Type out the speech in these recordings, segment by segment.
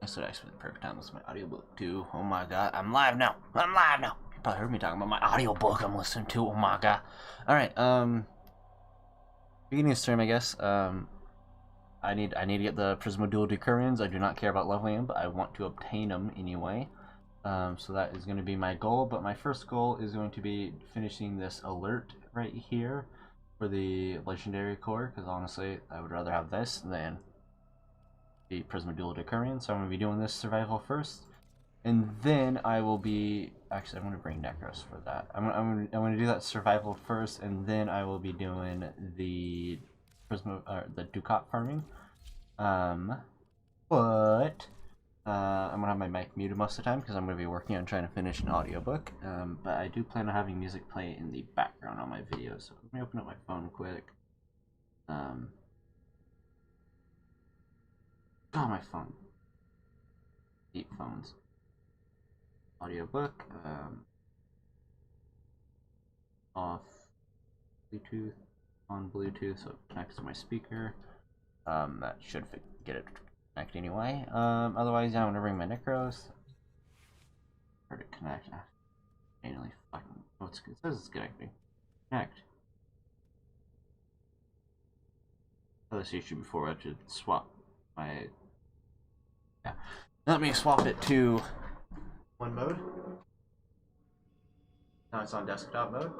I said actually the perfect time was my audiobook too. Oh my god, I'm live now. I'm live now. You probably heard me talking about my audiobook I'm listening to. Oh my god. Alright, beginning of stream I guess. I need to get the Prisma dual Decurions. I do not care about leveling them, but I want to obtain them anyway. So that is going to be my goal, but my first goal is going to be finishing this alert right here for the legendary core, because honestly I would rather have this than the Prisma dual Decurion. So I'm going to be doing this survival first, and then I will be actually I'm going to bring Necros for that. I'm going to do that survival first, and then I will be doing the Prisma the Ducat farming. But I'm gonna have my mic muted most of the time because I'm gonna be working on trying to finish an audiobook. But I do plan on having music play in the background on my videos. So let me open up my phone quick. Oh, my phone. Deep phones. Audiobook. Off Bluetooth. On Bluetooth, so it connects to my speaker. That should get it connect anyway. Otherwise, yeah, I'm gonna bring my Necros. Hard to connect. Manually fucking. Oh, it says it's connecting. Connect. Oh, this issue before I should swap my. Yeah. Let me swap it to one mode. Now it's on desktop mode.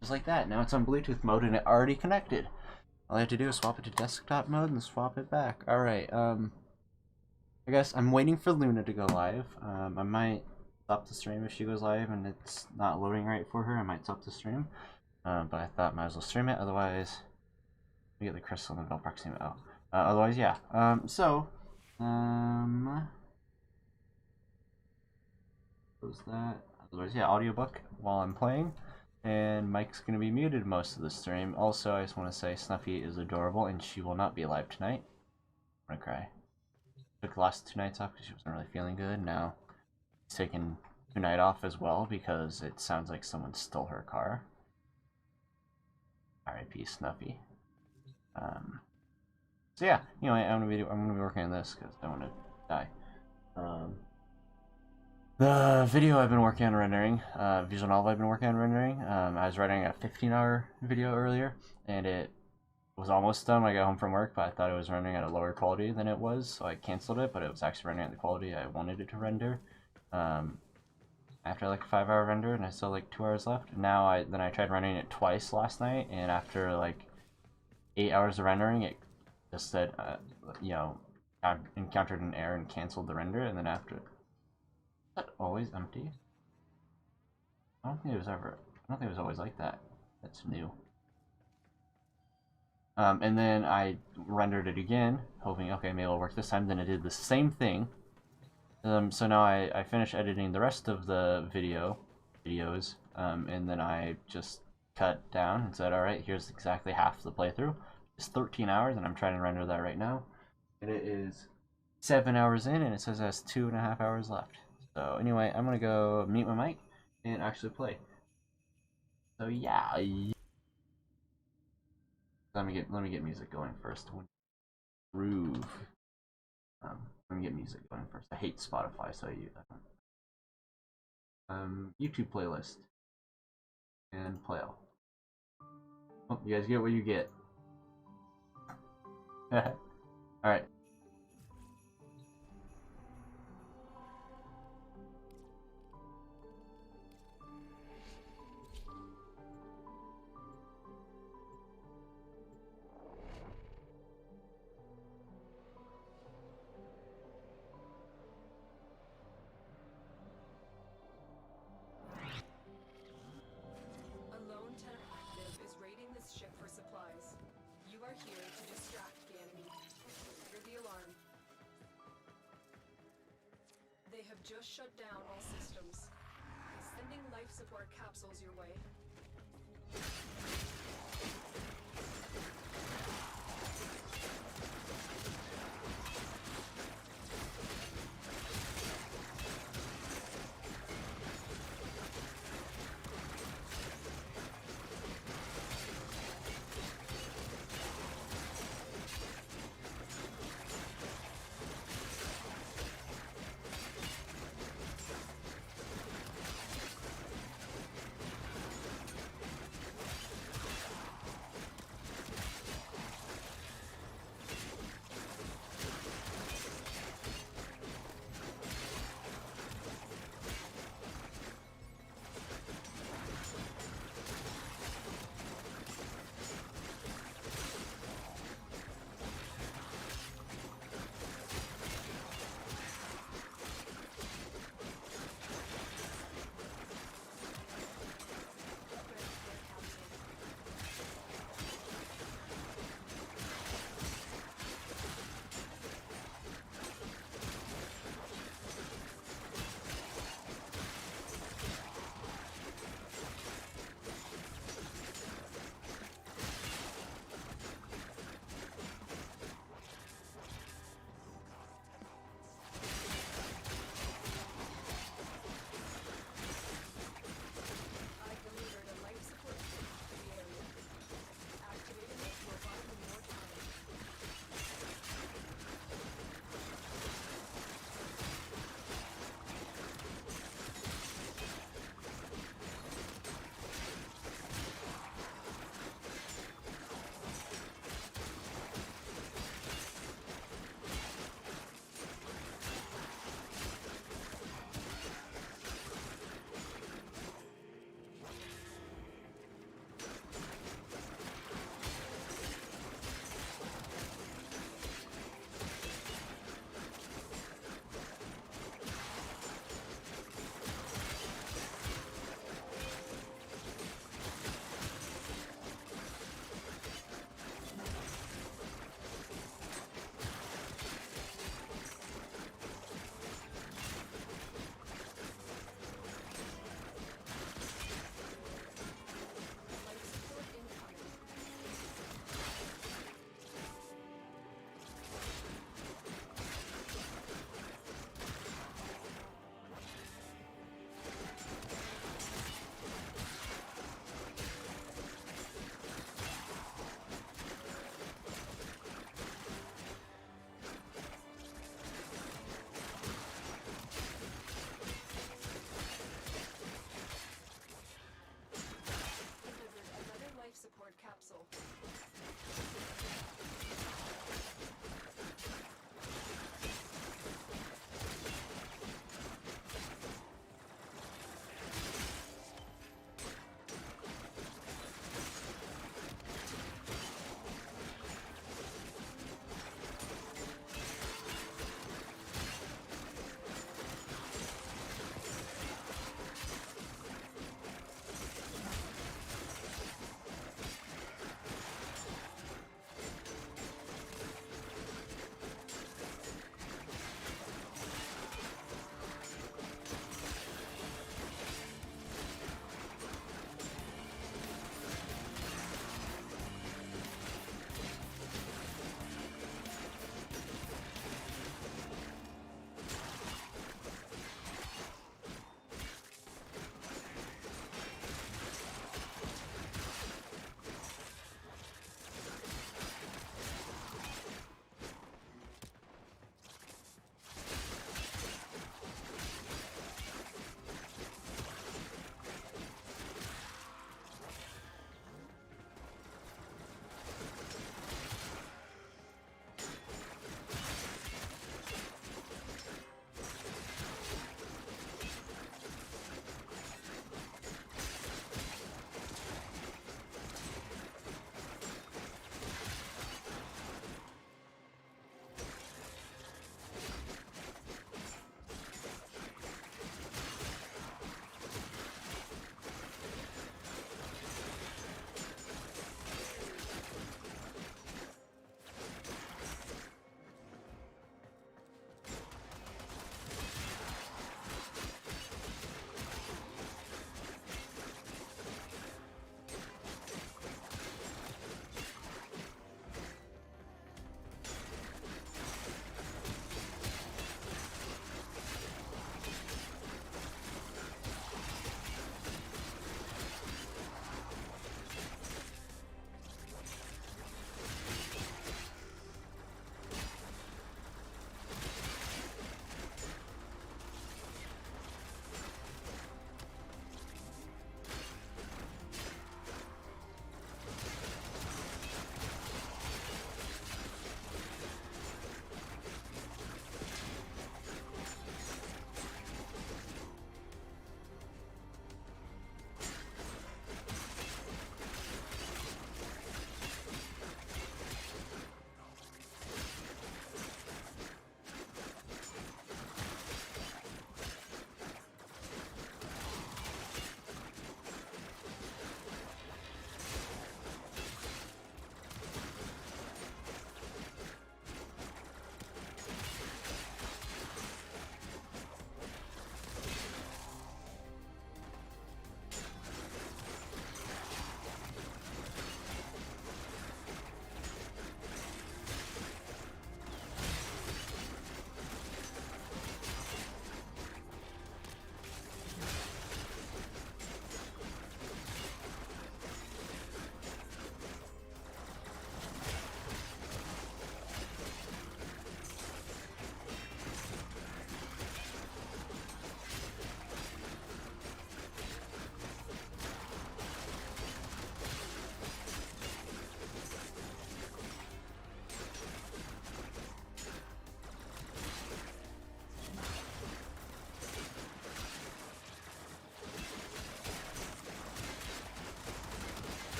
Just like that. Now it's on Bluetooth mode and it already connected. All I have to do is swap it to desktop mode and swap it back. Alright, I guess I'm waiting for Luna to go live. I might stop the stream if she goes live and it's not loading right for her. I might stop the stream. But I thought might as well stream it. Otherwise, we get the crystal and the proximate. Oh. Otherwise, yeah. Close that. Otherwise, yeah, audiobook while I'm playing. And Mike's going to be muted most of the stream. Also, I just want to say Snuffy is adorable and she will not be live tonight. I'm going to cry. Took the last 2 nights off because she wasn't really feeling good. Now, she's taking tonight off as well because it sounds like someone stole her car. R.I.P. Snuffy. So yeah, anyway, I'm gonna be working on this because I don't want to die. The video I've been working on rendering, visual novel I've been working on rendering. I was writing a 15-hour video earlier, and it was almost done when I got home from work, but I thought it was rendering at a lower quality than it was, so I canceled it. But it was actually rendering at the quality I wanted it to render. After like a 5-hour render, and I still like 2 hours left. Now I tried rendering it twice last night, and after like 8 hours of rendering, it just said, you know, I encountered an error and canceled the render, and then after. Is that always empty? I don't think it was always like that. That's new. And then I rendered it again, hoping, okay, maybe it'll work this time. Then it did the same thing. So now I finished editing the rest of the videos, and then I just cut down and said, alright, here's exactly half the playthrough. It's 13 hours, and I'm trying to render that right now. And it is 7 hours in, and it says it has 2.5 hours left. So anyway, I'm gonna go mute my mic and actually play. So yeah, let me get music going first. Groove. Let me get music going first. I hate Spotify, so YouTube playlist and play all. Oh, you guys get what you get. All right. Just shut down all systems. Sending life support capsules your way.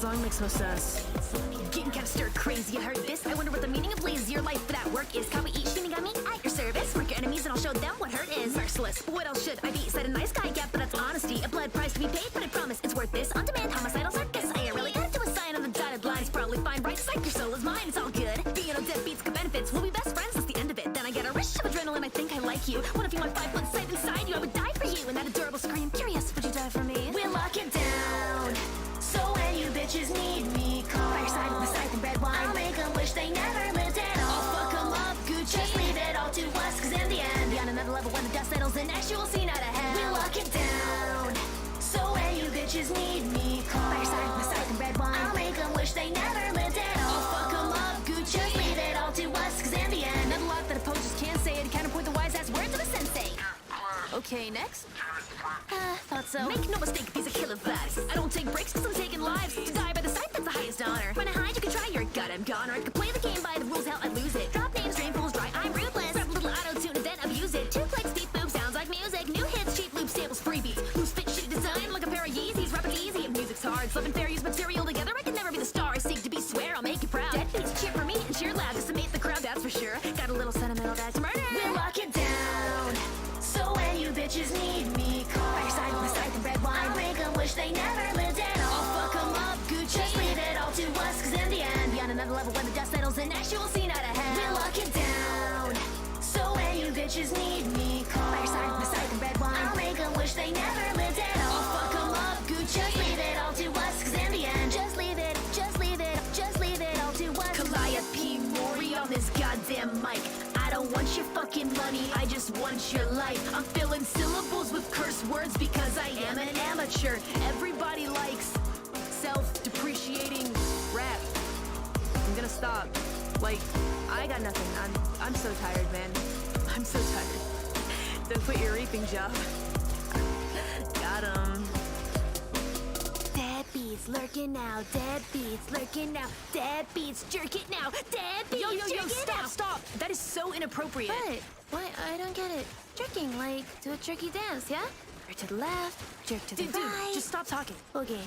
song makes no sense. Getting kinda stir crazy, I heard this. I wonder what the meaning of lazy your life for that work is. Copy each Shinigami at your service. Mark your enemies and I'll show them what hurt is. Merciless, but what else should I be? Said a nice guy, yeah, but that's honesty. A blood price to be paid, but I promise it's worth this. On demand, homicidal circus. I ain't really gotta do a sign on the dotted lines. Probably fine, right? Psych, your soul is mine, it's all good. Being on deadbeats got benefits. We'll be best friends, that's the end of it. Then I get a rush of adrenaline, I think I like you. What if you want 5 foot sight inside you? I would die for you. And that adorable scream, curious, would you die for me? We'll lock it down. So when you bitches need me, call. By your side with a scythe and red wine. I'll make them wish they never lived at all. I'll fuck them up, Gucci. Just leave it all to us, cause in the end, be on another level when the dust settles in. Next you will see not a hell. We'll lock it down. So when you bitches need me, call. By your side with a scythe and red wine. I'll make them wish they never lived at all. I'll fuck them up, Gucci. Just leave it all to us, cause in the end, Another lot that opposers can't say it. Counterpoint the wise ass words of a sensei. Okay, next. thought so. Make no mistake, these are killer vibes. I don't take breaks cause I'm taking lives. To die by the side, that's the highest honor. When I hide, you can try your goddamn goner. I could play the game by the rules, hell, I lose it. Drop names, drain fools dry, I'm ruthless. Rap a little auto-tune and then abuse it. 2 clicks, deep boom, sounds like music. New hits, cheap loops, samples, freebies. Loose fit, shitty design, like a pair of Yeezys. Rap it easy, and music's hard. Flipping fair, use material together, I can never be the star I seek to be. Swear, I'll make you proud. Dead beats, cheer for me and cheer loud. Decimate the crowd, that's for sure. Got a little sentimental back to murder. We'll lock it down. So when you bitches need me, call. By your side with a scythe and red wine. I'll make them wish they never lived at all. I'll fuck them up, Gucci. Just leave it all to us, cause in the end, be on another level when the dust settles in. Next you will see not a hell. We'll lock it down. So when you bitches need me, call. By your side with a scythe and red wine. I'll make them wish they never lived at all. I'll fuck them up, Gucci. Just leave it all to us, cause in the end, just leave it, just leave it, just leave it all to us. Calliope Mori on this goddamn mic. I don't want your fucking money, I just want your life. I'm filling syllables with curse words because I am an amateur. Everybody likes self-depreciating rap. I'm gonna stop. Like, I got nothing. I'm so tired, man. I'm so tired. Don't quit your reaping job. Got 'em. Deadbeats lurking now, deadbeats lurking now, deadbeats jerk it now, deadbeats Yo, jerk it now. stop. That is so inappropriate. What? Why? I don't get it. Jerking, like, do a jerky dance, yeah? Jerk to the left, jerk to the Dude, right. just stop talking. Okay.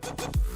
Your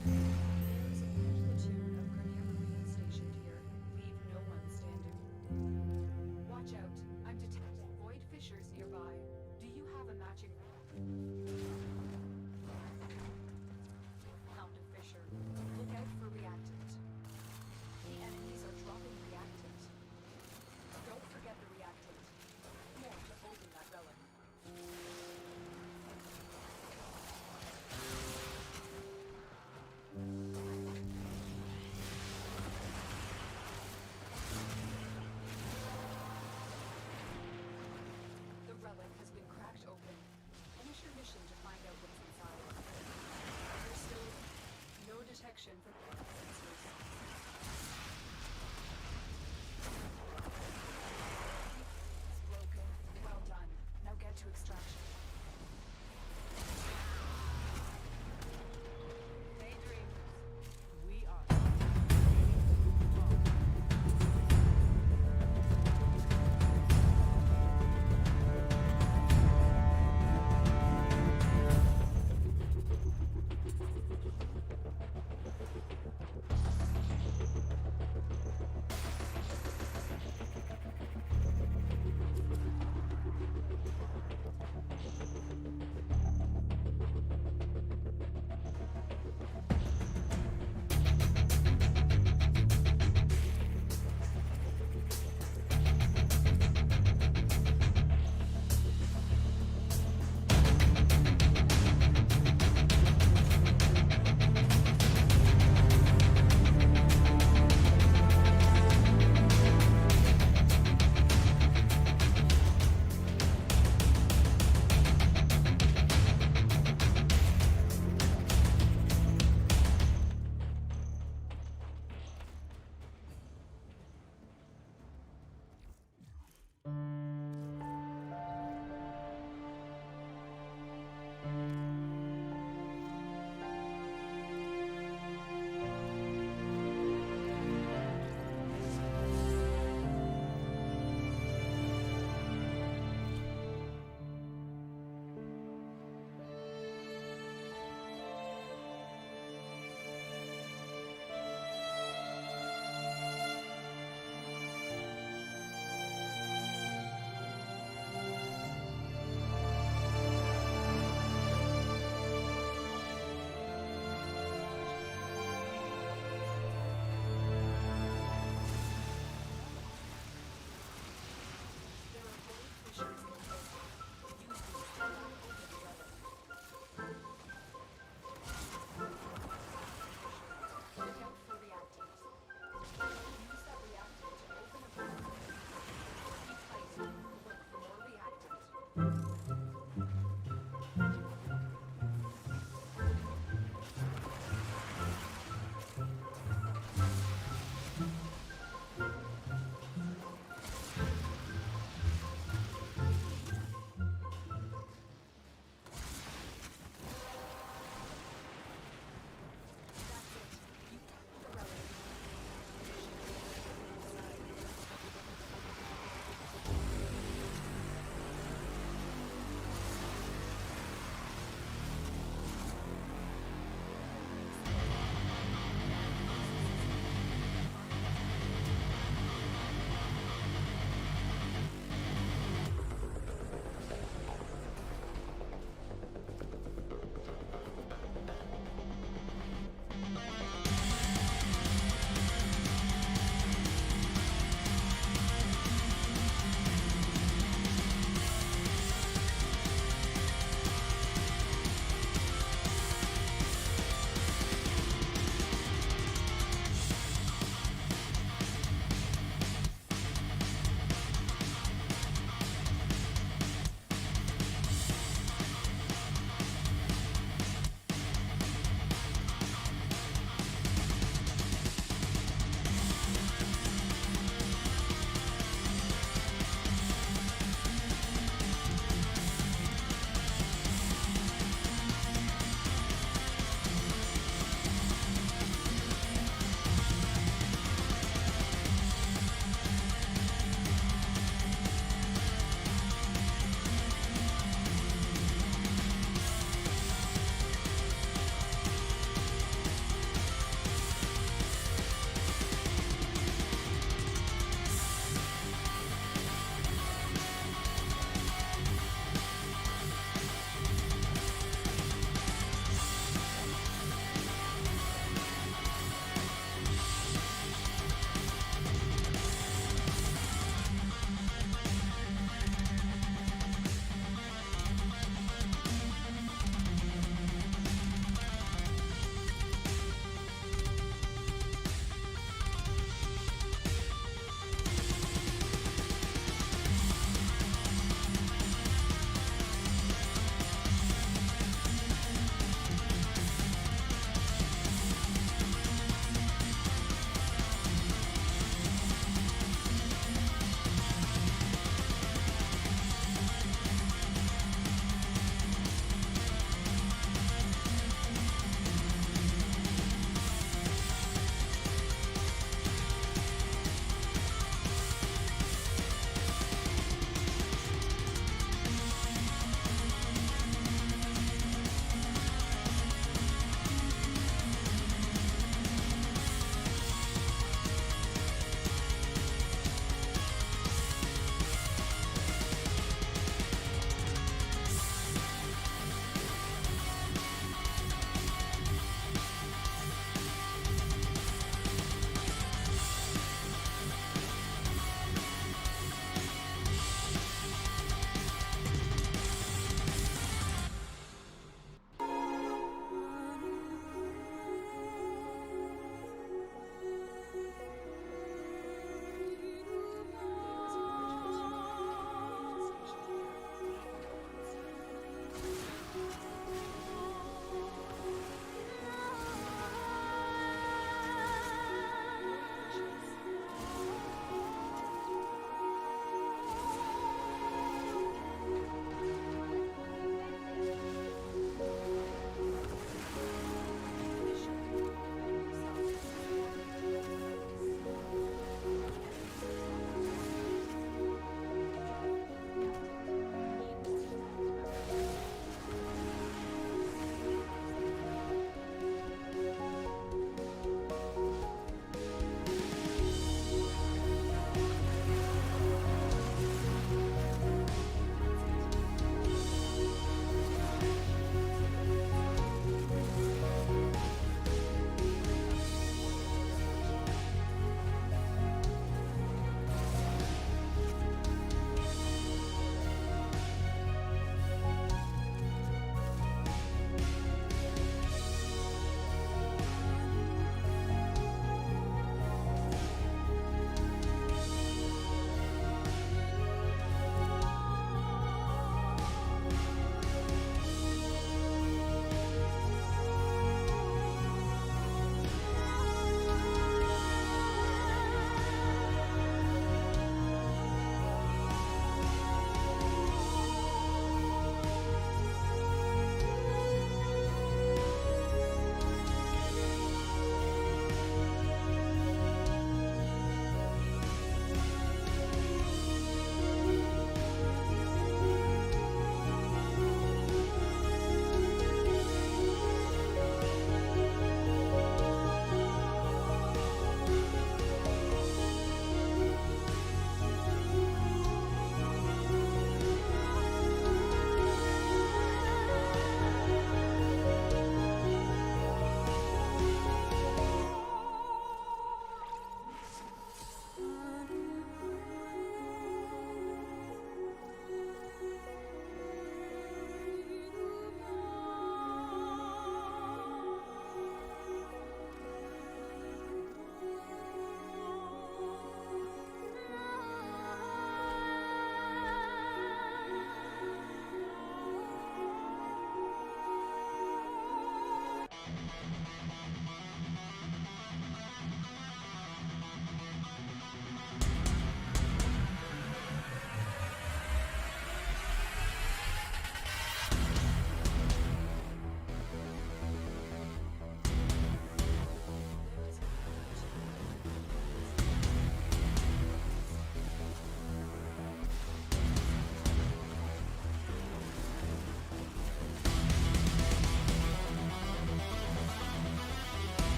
There's a whole platoon of Grenier Marines stationed here. Leave no one standing. Watch out. I'm detecting void fissures nearby. Do you have a matching found a fissure? Look out for reactant. The enemies are dropping reactant. Don't forget the reactant. More to holding that relic. The relic has been cracked open. Finish your mission to find out what's inside. There's still no detection for sensors. It's broken. Well done. Now get to extraction. Daydreamers, we are.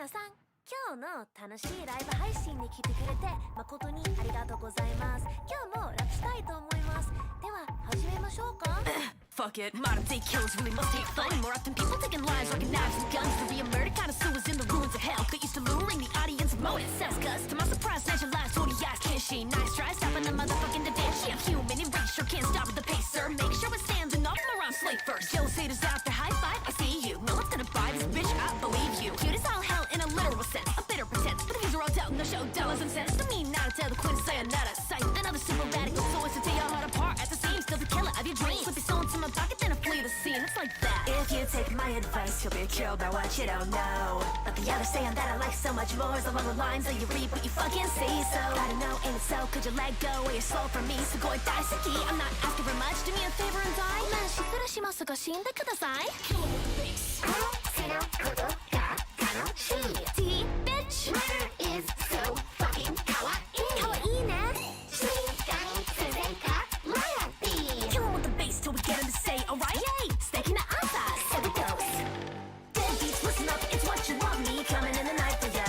皆さん、今日の楽しいライブ配信に来てくれて誠にありがとうございます。今日もラップしたいと思います。では始めましょうか。Fuck it, modern day kills really must take fun. More often people taking lives like knives and guns. To be a murder connoisseurs in the ruins of hell. Get used to luring the audience of motive says Gus. To my surprise, snatch your lives, 40 eyes, can't she? Nice try, stopping the motherfucking Da Vinci. I'm human and rage, sure can't stop at the pace, sir. Make sure it's standing off from around slave first. Jealous haters out there, high five, I see you. No one's gonna buy this bitch, I believe you. Cute as all hell in a literal sense, a bitter pretense. But the views are all doubting, no show dollars and cents. To me, not to tell the queen to say another sight. Another super radical source to tear your heart apart at the seams. Still the killer of your dreams. Slip your soul into my pocket, then I flee the scene. It's like that. If you take my advice, you'll be killed by what you don't know. But the other saying that I like so much more is along the lines of you reap what you fucking see. So I don't know, ain't it so? Could you let go of your soul from me? So go and die, Saki. I'm not asking for much. Do me a favor and die. ごめん、失礼しますが死んでください。T bitch murder is so fucking kawaii. Kawaiiね。Kill 'em with the bass till we get 'em to say alright. Yay! 素敵な朝。So it goes. Deadbeats, listen up, it's what you want me coming in the night for ya.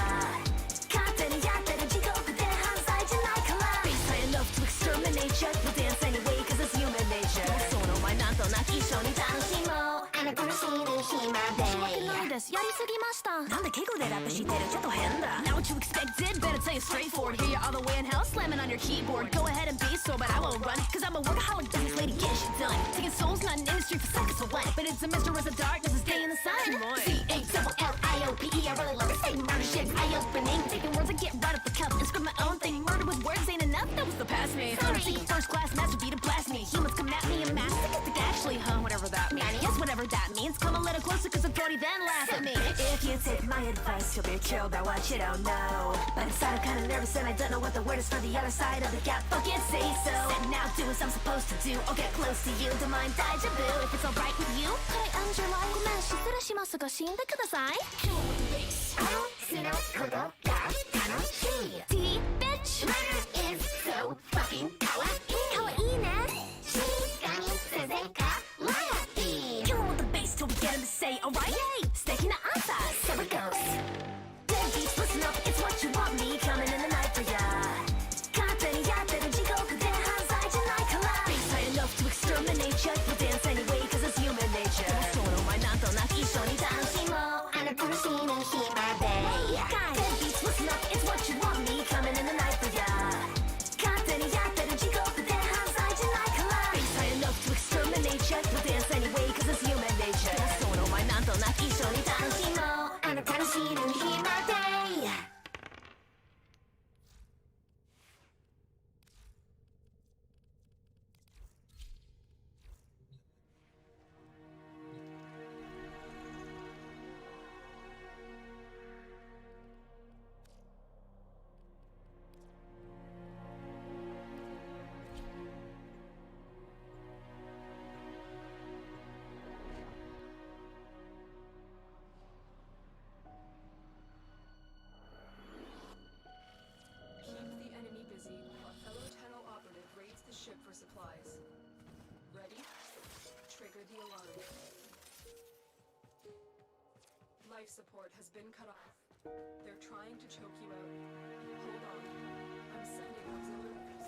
勝手にやってる地獄で犯罪じゃないから。Bass high enough to exterminate ya. We'll dance anyway, cause it's human nature. その前なんとなく一緒に楽しもう。あなたの死ぬ日まで。申し訳ないです。やりすぎました。なんで敬語でラップしてる？ちょっと変だ。Not what you expected, better tell you straightforward. Here you're all the way in hell, slamming on your keyboard. Go ahead and be so, but I won't run. Cause I'm a workaholic business lady, get shit done. Taking souls, not an industry for seconds or what. But it's a mystery as the darkness is day in the sun. C-A-double-L-I-O-P-E, I really love to say murder shit, eye-opening. Taking words and get right up the cup and script my own thing. Murder with words ain't enough, that was the past me. Sorry. First class masterpiece to blast me. Humans come at me and mass think actually, whatever that means. Yes, whatever that means. Come a little closer cause authority then laugh at me. If you take my advice, you'll be killed by what you don't know. But inside I'm kinda nervous and I don't know what the word is for the other side of the gap. Fucking say so. Setting out doing what I'm supposed to do. I'll get close to you. Don't mind deja vu if it's alright with you. Could I end your life? ごめん、失礼しますが死んでください。T bitch murder is so fucking kawaii. Kawaiiね。Kill 'em with the bass till we get 'em to say alright. Yay! 素敵な朝。So it goes. Deadbeats, listen up, it's what you want me coming in the night for ya. 勝手にやってる地獄で犯罪じゃないから。Bass high enough to exterminate ya. We'll dance anyway cause it's human nature. その前なんとなく一緒に楽しもう。あなたの死ぬ日まで。Deadbeats, listen up, it's what you want me coming in the night for ya. 勝手にやってる地獄で犯罪じゃないから。Bass high enough to exterminate ya. We'll dance anyway cause it's human nature. その前なんとなく一緒に楽しもう。あなたの死ぬ日まで。Keep the enemy busy while a fellow tunnel operative raids the ship for supplies. Ready? Trigger the alarm. Life support has been cut off. They're trying to choke you out. Hold on. I'm sending auxiliaries.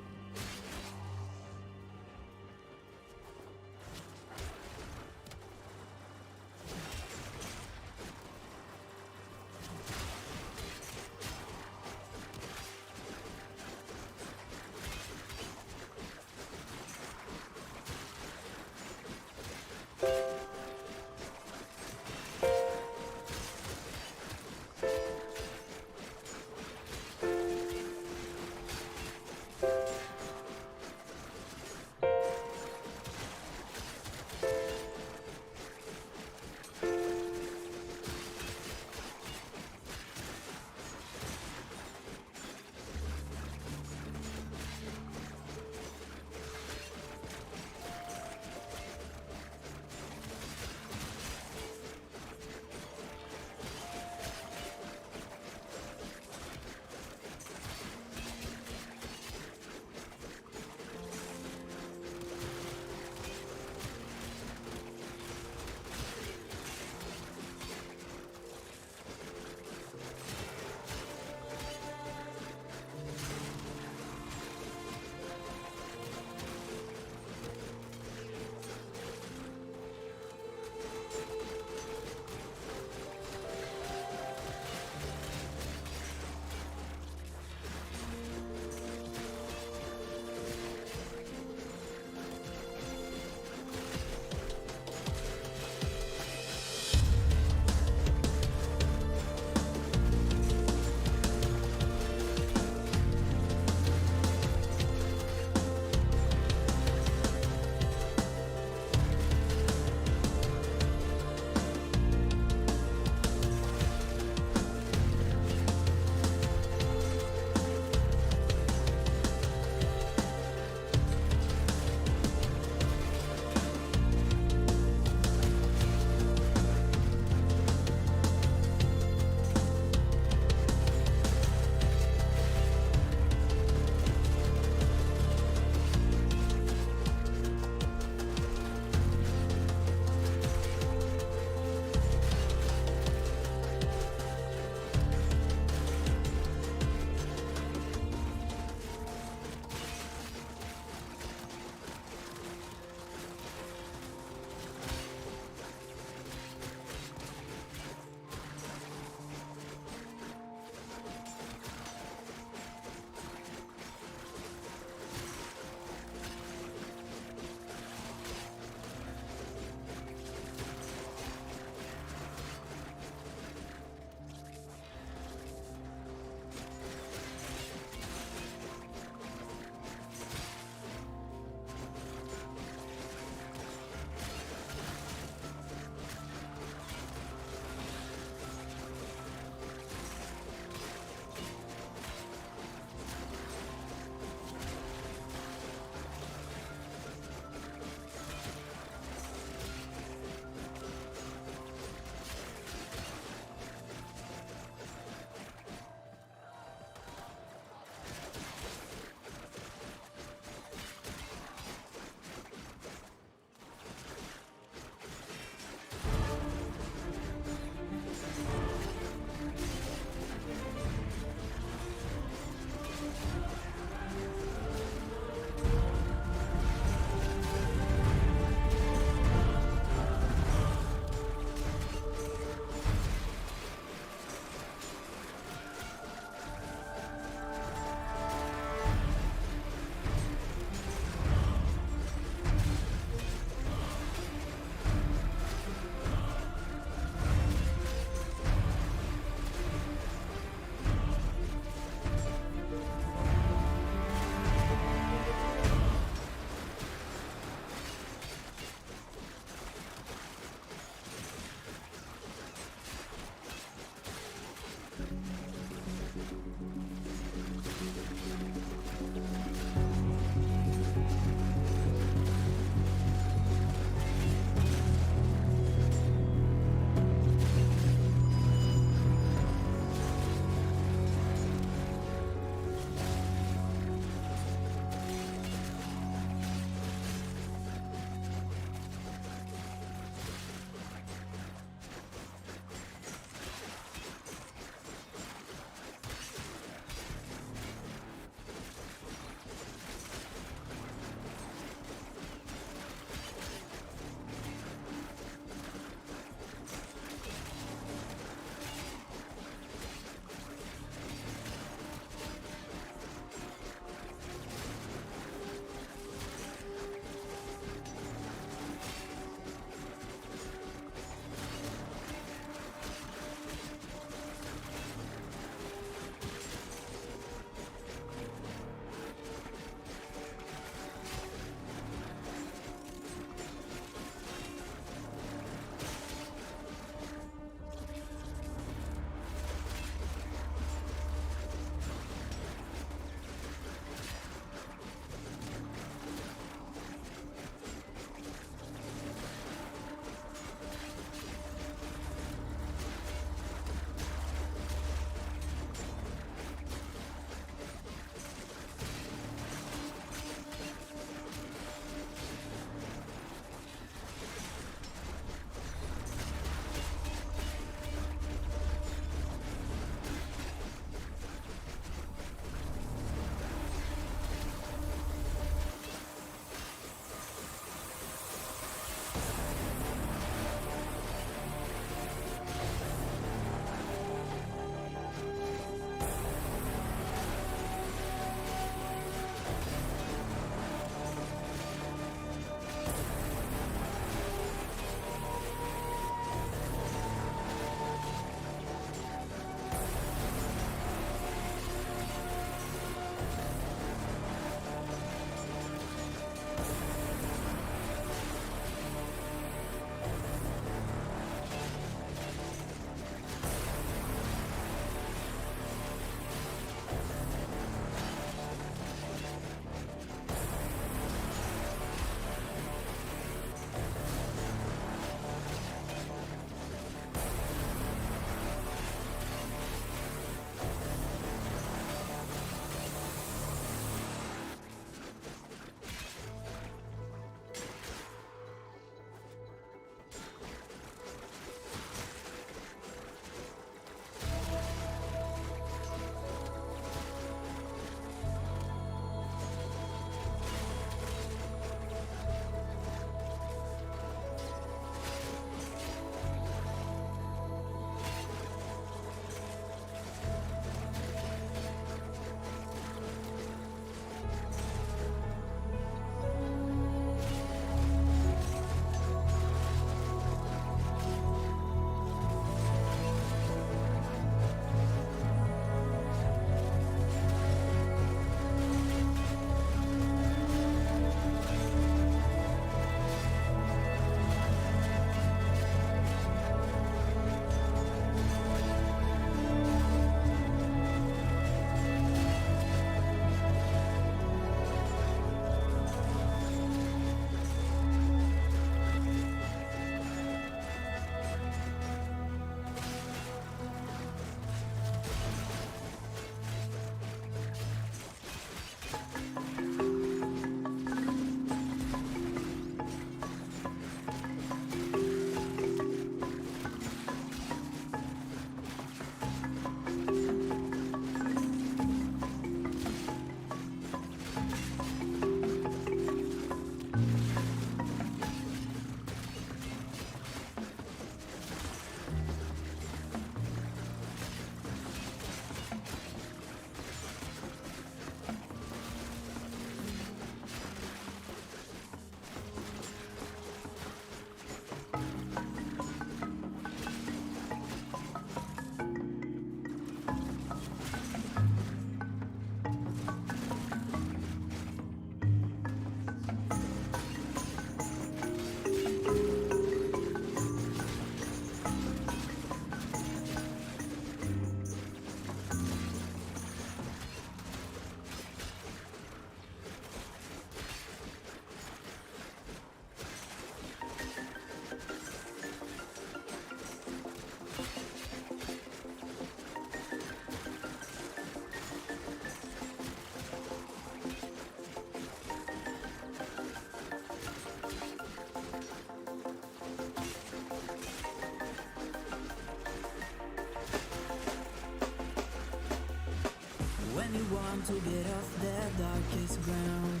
want to get off their darkest ground.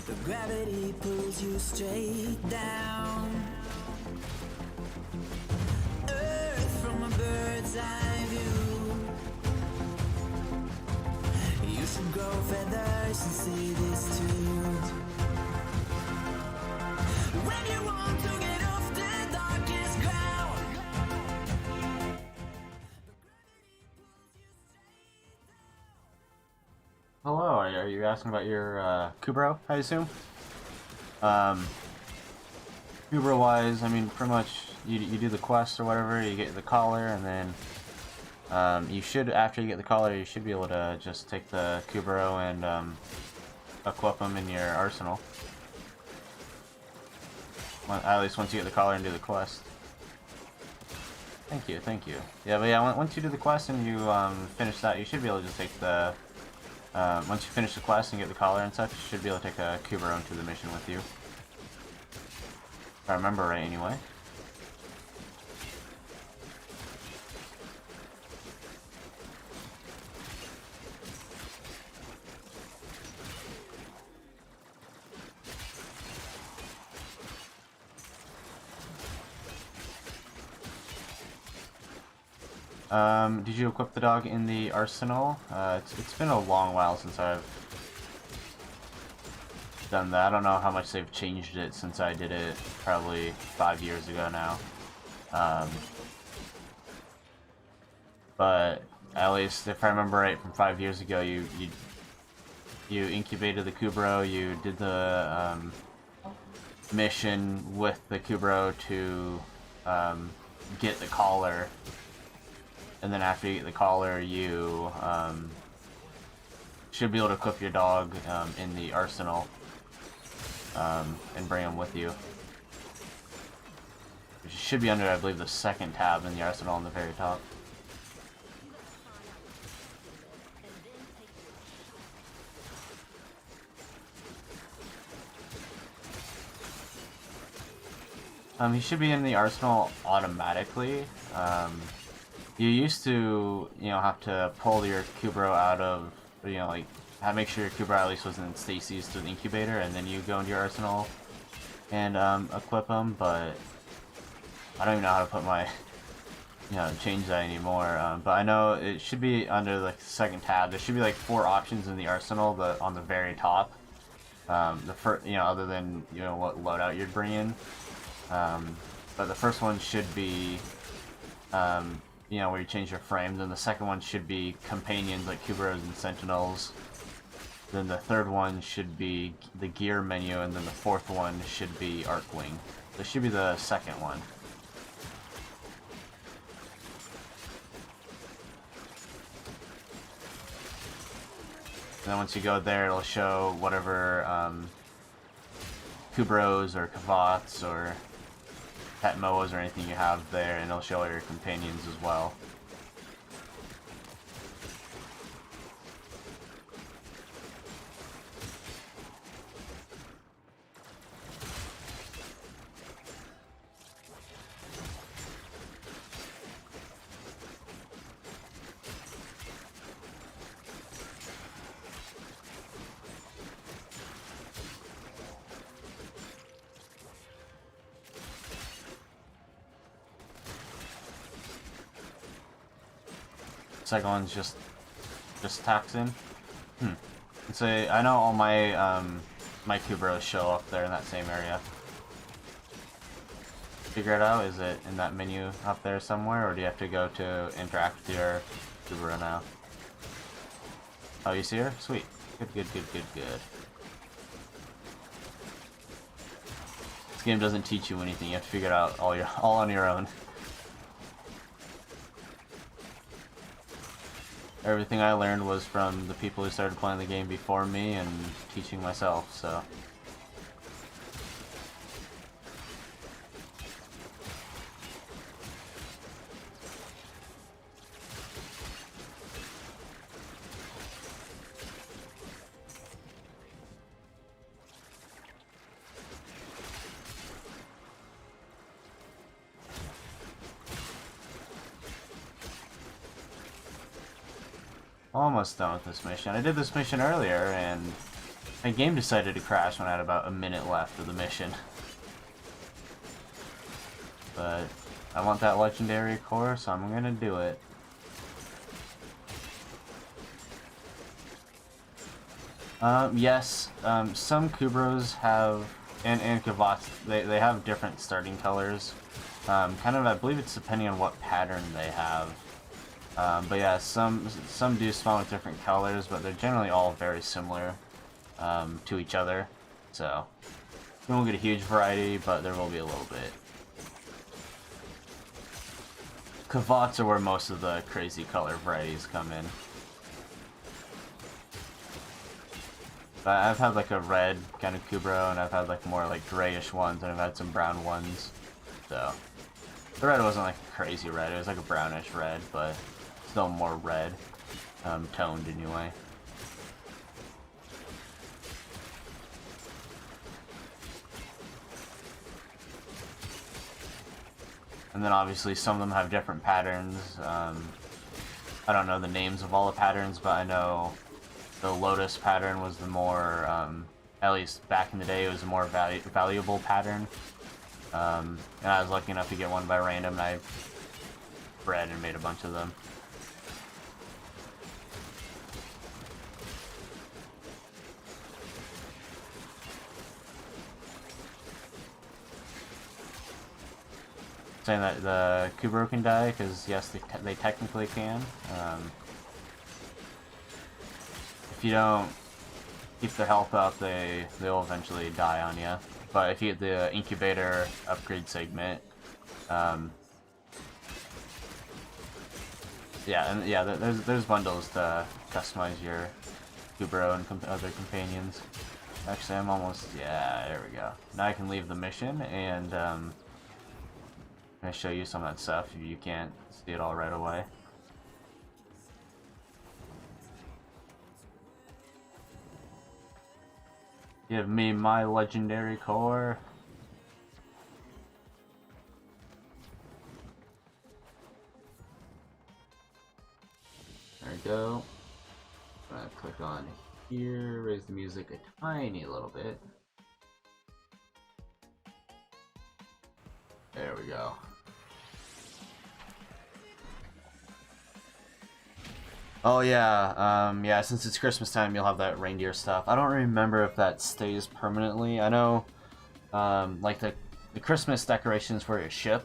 The gravity pulls you straight down. Earth from a bird's eye view. You should grow feathers and see this too. When you want to get off the darkest ground. Hello, are you asking about your Kubro, I assume? Kubro-wise, I mean, pretty much, you do the quest or whatever, you get the collar, and then you should, after you get the collar, you should be able to just take the Kubro and equip them in your arsenal. At least once you get the collar and do the quest. Thank you, thank you. Yeah, but yeah, once you do the quest and you finish that, you should be able to just take the... once you finish the quest and get the collar and such, you should be able to take a Kubro into the mission with you. If I remember right, anyway. Did you equip the dog in the arsenal? It's been a long while since I've done that. I don't know how much they've changed it since I did it probably 5 years ago now. But at least if I remember right from 5 years ago, you incubated the Kubro, you did the mission with the Kubro to get the collar. And then after you get the collar, you should be able to equip your dog in the arsenal and bring him with you. Which should be under, I believe, the second tab in the arsenal on the very top. He should be in the arsenal automatically. You used to, have to pull your Kubro out of, make sure your Kubro at least was in stasis to the incubator, and then you go into your arsenal and equip them, but I don't even know how to put my, change that anymore. But I know it should be under the second tab. There should be like 4 options in the arsenal, on the very top. The first, other than, what loadout you'd bring in. But the first one should be, where you change your frames, and the second one should be companions like Kubros and Sentinels. Then the third one should be the gear menu, and then the fourth one should be Arcwing. This should be the second one. And then once you go there, it'll show whatever Kubros or Kavats or Pet Moas or anything you have there, and it'll show all your companions as well. Second one's just Taxon. So I know all my my Kubros show up there in that same area. Figure it out. Is it in that menu up there somewhere, or do you have to go to interact with your Kubro now? Oh, you see her? Sweet. Good, good, good, good, good. This game doesn't teach you anything. You have to figure it out all on your own. Everything I learned was from the people who started playing the game before me and teaching myself, so. almost done with this mission. I did this mission earlier, and my game decided to crash when I had about a minute left of the mission. But I want that legendary core, so I'm gonna do it. Yes, some Kubros have, and Kavats, they have different starting colors. Kind of, I believe it's depending on what pattern they have. But yeah, some do spawn with different colors, but they're generally all very similar to each other. So, you won't get a huge variety, but there will be a little bit. Kavats are where most of the crazy color varieties come in. But I've had like a red kind of Kubro, and I've had like more like grayish ones, and I've had some brown ones. So, the red wasn't like a crazy red, it was like a brownish red, but still more red, toned anyway. And then obviously some of them have different patterns. I don't know the names of all the patterns, but I know the Lotus pattern was the more, at least back in the day, it was a more valuable pattern. And I was lucky enough to get one by random, and I bred and made a bunch of them. Saying that the Kubro can die, because yes, they technically can. If you don't keep their health up, they'll eventually die on you. But if you get the incubator upgrade segment, yeah, there's bundles to customize your Kubro and other companions. Actually, I'm almost, yeah, there we go. Now I can leave the mission, and I'm gonna show you some of that stuff if you can't see it all right away. Give me my legendary core. There we go. I'm gonna click on here, raise the music a tiny little bit. There we go. Oh yeah, yeah, since it's Christmas time, you'll have that reindeer stuff. I don't remember if that stays permanently. I know, like the Christmas decorations for your ship,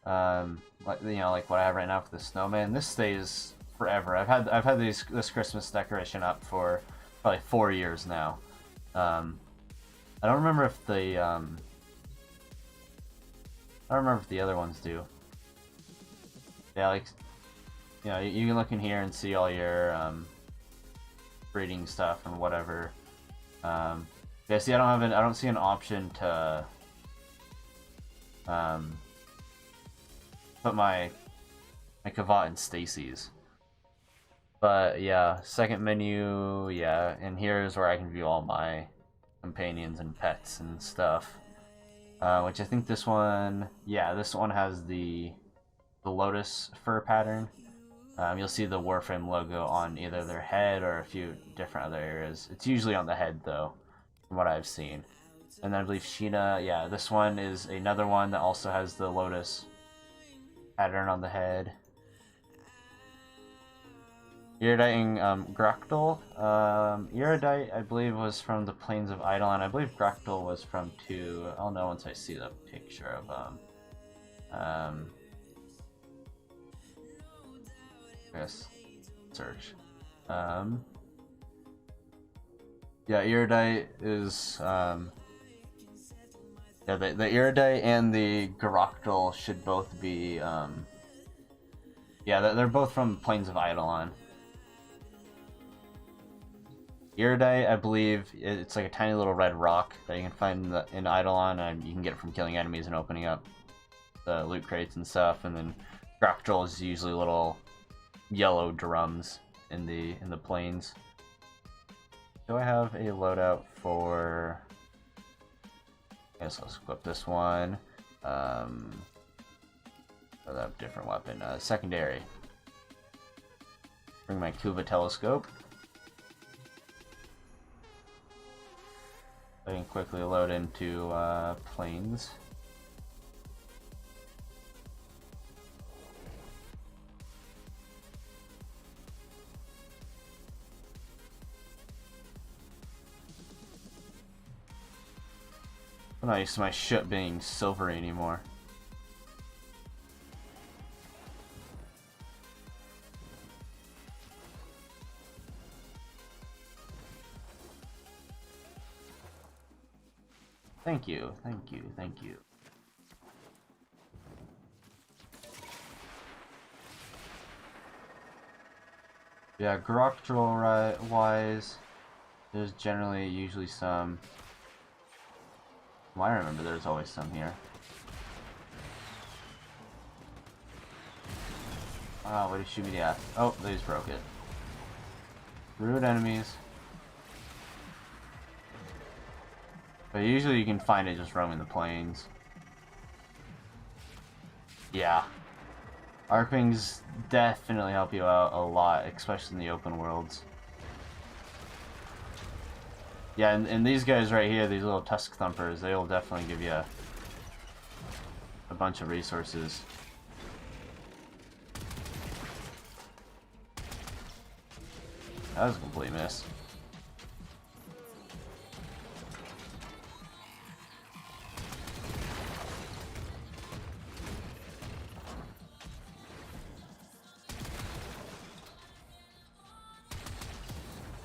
like, you know, like what I have right now for the snowman, this stays forever. I've had this Christmas decoration up for probably 4 years now. I don't remember if the, I don't remember if the other ones do. Yeah, like, you know, you can look in here and see all your breeding stuff and whatever. Yeah, see, I don't see an option to put my Kavat in Stacy's. But yeah, second menu, yeah, and here's where I can view all my companions and pets and stuff. Which I think this one, yeah, this one has the Lotus fur pattern. You'll see the Warframe logo on either their head or a few different other areas. It's usually on the head, though, from what I've seen. And then I believe Sheena, yeah, this one is another one that also has the Lotus pattern on the head. Iridite and Groktal. Iridite, I believe, was from the Plains of Eidolon. I believe Groktal was from 2. I'll know once I see the picture of yes, search. Yeah, Iridite is yeah, the Iridite and the Groktal should both be yeah, they're both from Plains of Eidolon. Iridite, I believe, it's like a tiny little red rock that you can find in Eidolon, and you can get it from killing enemies and opening up the loot crates and stuff. And then Groktal is usually little yellow drums in the plains. Do I have a loadout for? I guess let's equip this one. Oh, that different weapon. Secondary. Bring my Kuva telescope. I can quickly load into planes. I'm not used to my ship being silvery anymore. Thank you, thank you, thank you. Yeah, Groctrol wise, there's usually some. Well, I remember there's always some here. Oh, what did he shoot me the ass? Oh, they just broke it. Rude enemies. But usually you can find it just roaming the plains. Yeah. Arcwings definitely help you out a lot, especially in the open worlds. Yeah, and these guys right here, these little tusk thumpers, they'll definitely give you a bunch of resources. That was a complete miss.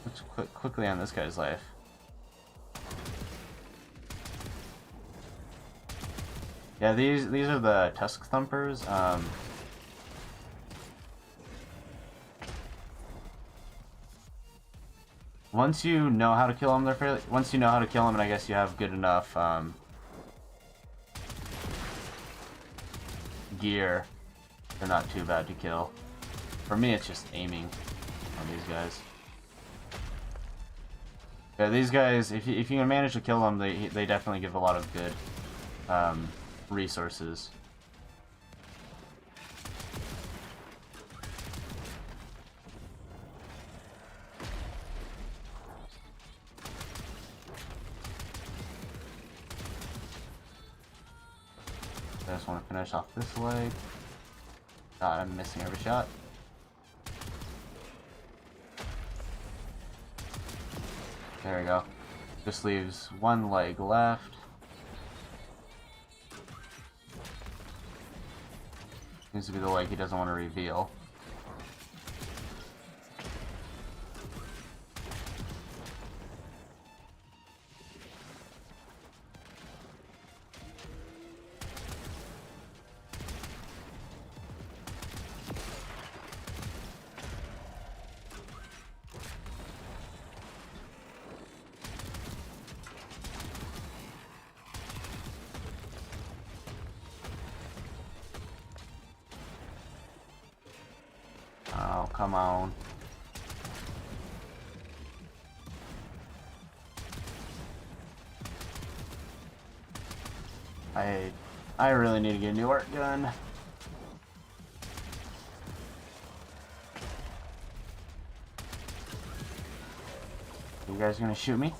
Let's quickly on this guy's life. Yeah, these are the tusk thumpers. Once you know how to kill them, once you know how to kill them, and I guess you have good enough gear, they're not too bad to kill. For me, it's just aiming on these guys. Yeah, these guys, if you can manage to kill them, they definitely give a lot of good resources. I just want to finish off this leg. God, I'm missing every shot. There we go. Just leaves one leg left. Seems to be the leg he doesn't want to reveal. Oh, come on. I really need to get a new art gun. You guys gonna shoot me?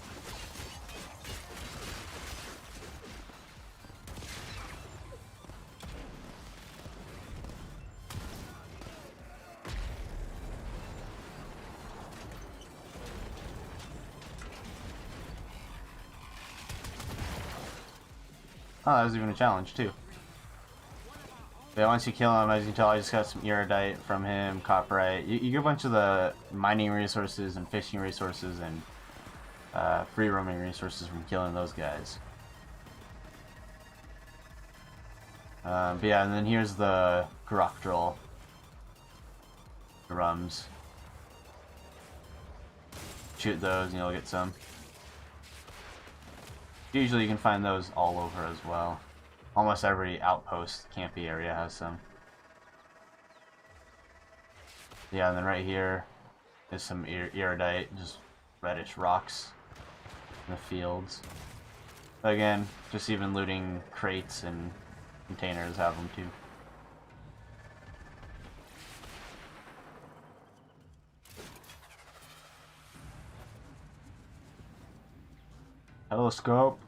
Oh, that was even a challenge, too. Yeah, once you kill him, as you can tell, I just got some iridite from him, copperite. You get a bunch of the mining resources and fishing resources and free roaming resources from killing those guys. But yeah, and then here's the Groctrol drums. Shoot those and you'll get some. Usually you can find those all over as well. Almost every outpost, campy area has some. Yeah, and then right here is some iridite, just reddish rocks in the fields. But again, just even looting crates and containers have them too. Telescope.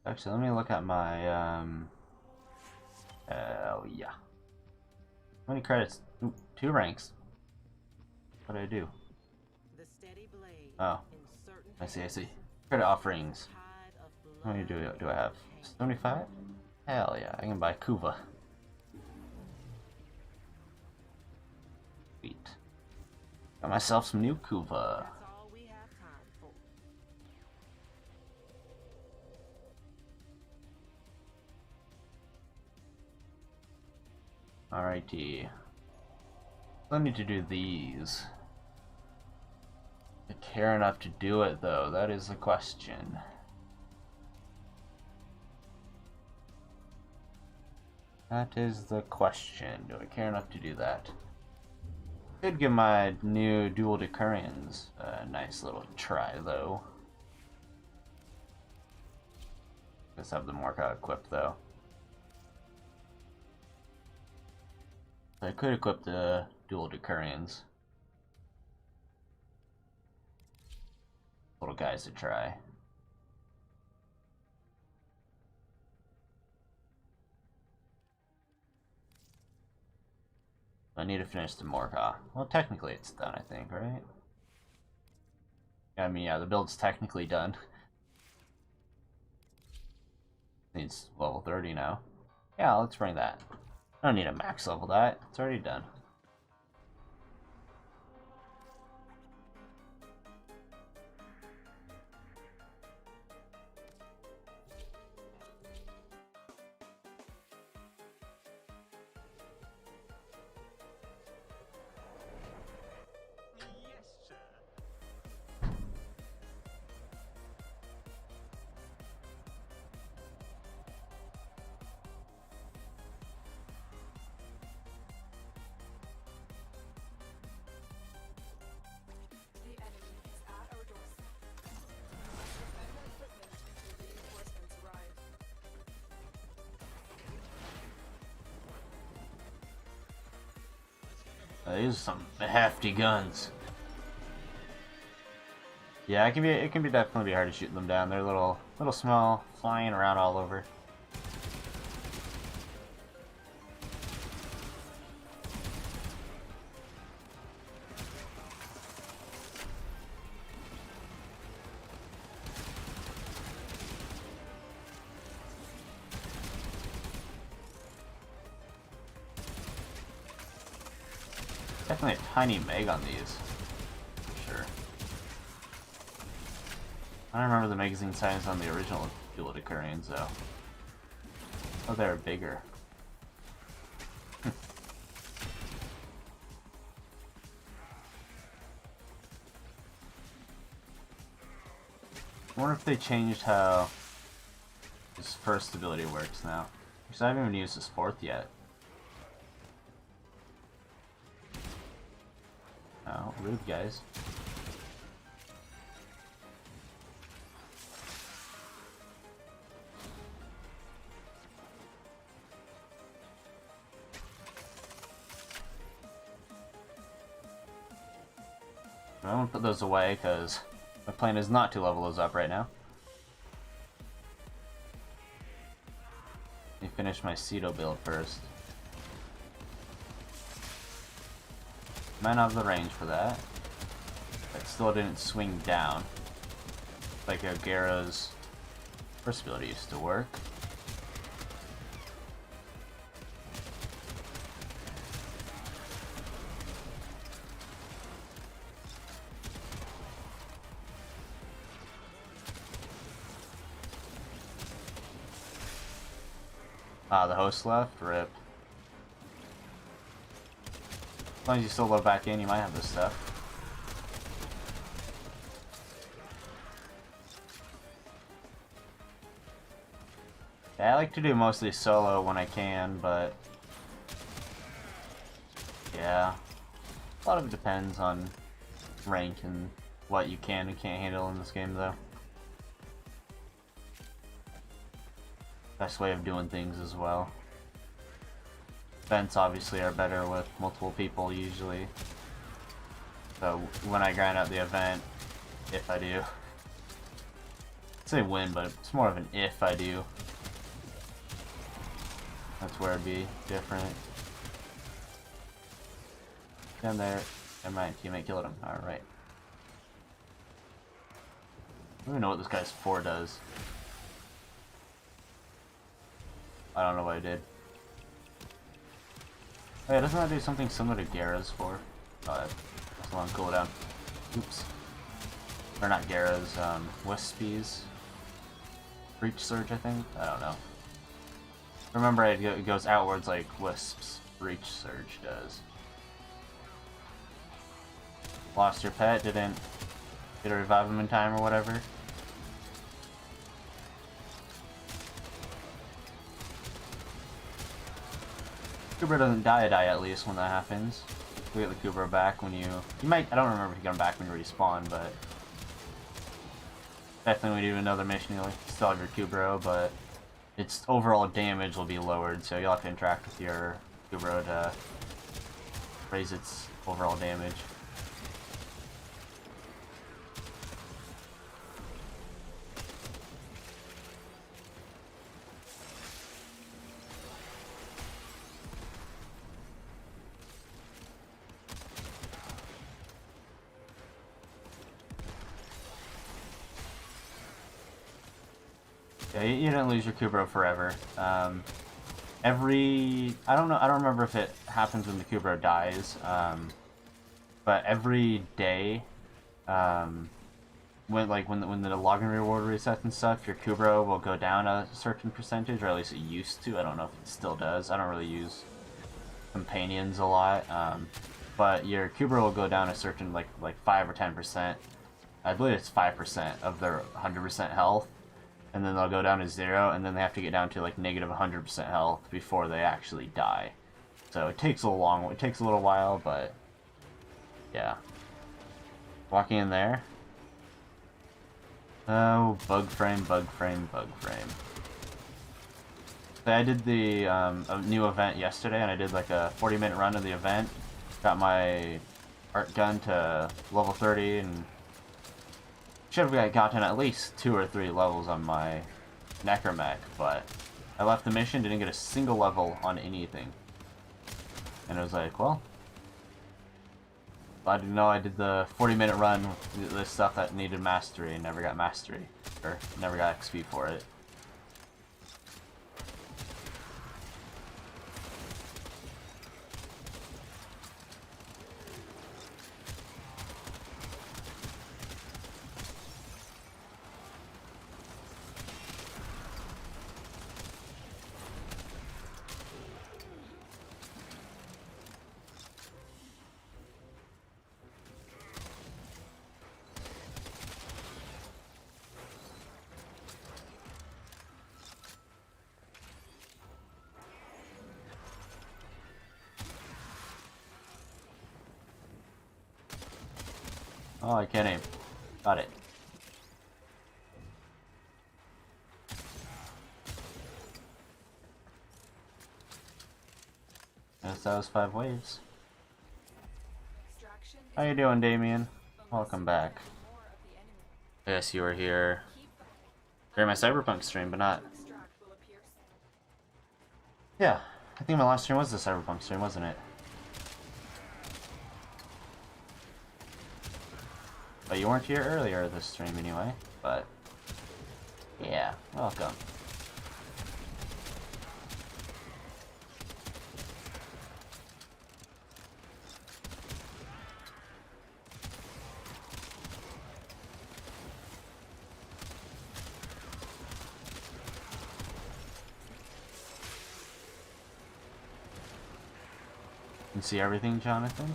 Actually, let me look at my, oh yeah. How many credits? Ooh, 2 ranks. What did I do? Oh, I see. Credit offerings. How many do I have? 75? Hell yeah, I can buy Kuva. Sweet. Got myself some new Kuva. Alrighty. I need to do these. I care enough to do it though, that is the question. That is the question. Do I care enough to do that? Could give my new dual Decurions a nice little try though. Let's have the Morka equipped though. I could equip the dual Decurions. Little guys to try. I need to finish the Morka. Well, technically it's done, I think, right? I mean, yeah, the build's technically done. Needs level 30 now. Yeah, let's bring that. I don't need a max level that. It's already done. The enemy is at our doorstep. Defend equipment until reinforcements arrive. These are some hefty guns. Yeah, it can be definitely be hard to shoot them down. They're little small, flying around all over. Definitely a tiny meg on these, for sure. I don't remember the magazine size on the original dual Decurions though. Oh, they were bigger. I wonder if they changed how his first ability works now. Because I haven't even used his fourth yet. Oh, rude guys. I'm gonna put those away because my plan is not to level those up right now. Let me finish my Cedo build first. Might not have the range for that. But still didn't swing down. Like Gara's first ability used to work. Ah, the host left? Rip. As long as you still load back in, you might have this stuff. Yeah, I like to do mostly solo when I can, but yeah, a lot of it depends on rank and what you can and can't handle in this game, though. Best way of doing things as well. Events obviously are better with multiple people usually. So when I grind out the event, if I do, I'd say win, but it's more of an if I do. That's where it'd be different. Down there, and my teammate killed him. Alright. I don't even know what this guy's 4 does. I don't know what I did. Oh yeah, doesn't that do something similar to Gara's 4? Oh, that's a long cooldown. Oops. Or not Gara's, Wispy's Breach Surge, I think? I don't know. Remember, it goes outwards like Wisp's Breach Surge does. Lost your pet, didn't get to revive him in time or whatever. Kubra doesn't die at least when that happens. We get the Kubra back when you might, I don't remember if you get him back when you respawn, but definitely when you do another mission you'll still have your Kubra, but its overall damage will be lowered, so you'll have to interact with your Kubra to raise its overall damage. Yeah, you didn't lose your Kubro forever. I don't remember if it happens when the Kubro dies, but every day, when the login reward resets and stuff, your Kubro will go down a certain percentage, or at least it used to. I don't know if it still does. I don't really use companions a lot, but your Kubro will go down a certain like 5 or 10%. I believe it's 5% of their 100% health. And then they'll go down to 0, and then they have to get down to like negative 100% health before they actually die. So it takes a little while, but yeah. Walking in there. Oh, bug frame. So I did the a new event yesterday, and I did like a 40-minute run of the event. Got my art gun to level 30, and should have gotten at least 2 or 3 levels on my Necromech, but I left the mission, didn't get a single level on anything. And it was like, well, I didn't know I did the 40-minute run with this stuff that needed mastery and never got mastery, or never got XP for it. Oh, I can't aim. Got it. Guess that was 5 waves. Extraction is How you doing, Damien? Welcome back. more of the enemy. Yes, you were here Keep fighting. during my Cyberpunk stream, but not... Extract will appear soon. Yeah, I think my last stream was the Cyberpunk stream, wasn't it? But you weren't here earlier this stream anyway, but... yeah, welcome. You can see everything, Jonathan?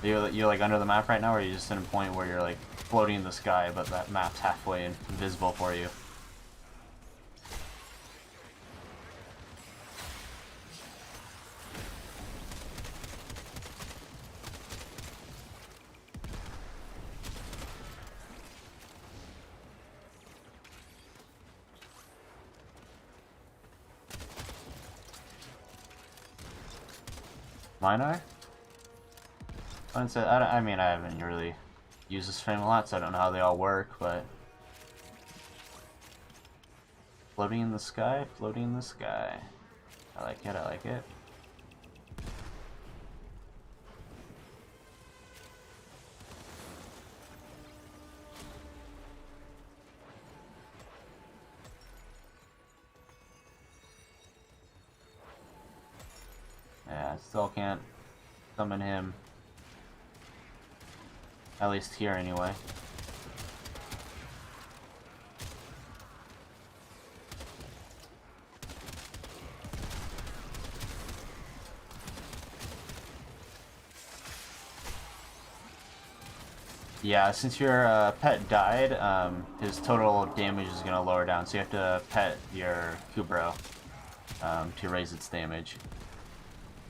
You're like under the map right now, or are you just in a point where you're like floating in the sky, but that map's halfway invisible for you? Minar? I mean, I haven't really used this frame a lot, so I don't know how they all work, but... Floating in the sky, floating in the sky. I like it, I like it. Yeah, still can't summon him. At least here, anyway. Yeah, since your pet died, his total damage is going to lower down, so you have to pet your Kubro to raise its damage.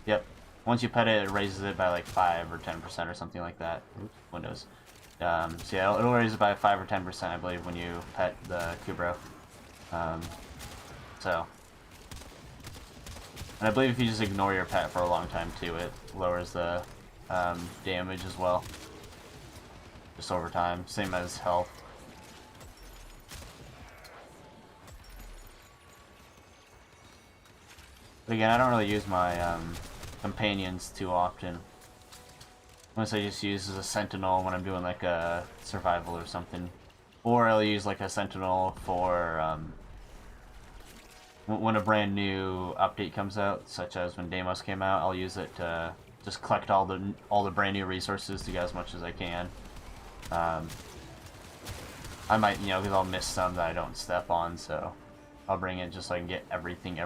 Yep. Once you pet it, it raises it by like 5 or 10% or something like that. Oops, Windows. So yeah, it'll raise it by 5 or 10%, I believe, when you pet the Kubro. So. And I believe if you just ignore your pet for a long time too, it lowers the damage as well. Just over time, same as health. But again, I don't really use my companions too often. Unless I just use as a sentinel when I'm doing like a survival or something. Or I'll use like a sentinel for when a brand new update comes out, such as when Deimos came out. I'll use it to just collect all the brand new resources to get as much as I can. I might, you know, because I'll miss some that I don't step on, so I'll bring it just so I can get everything.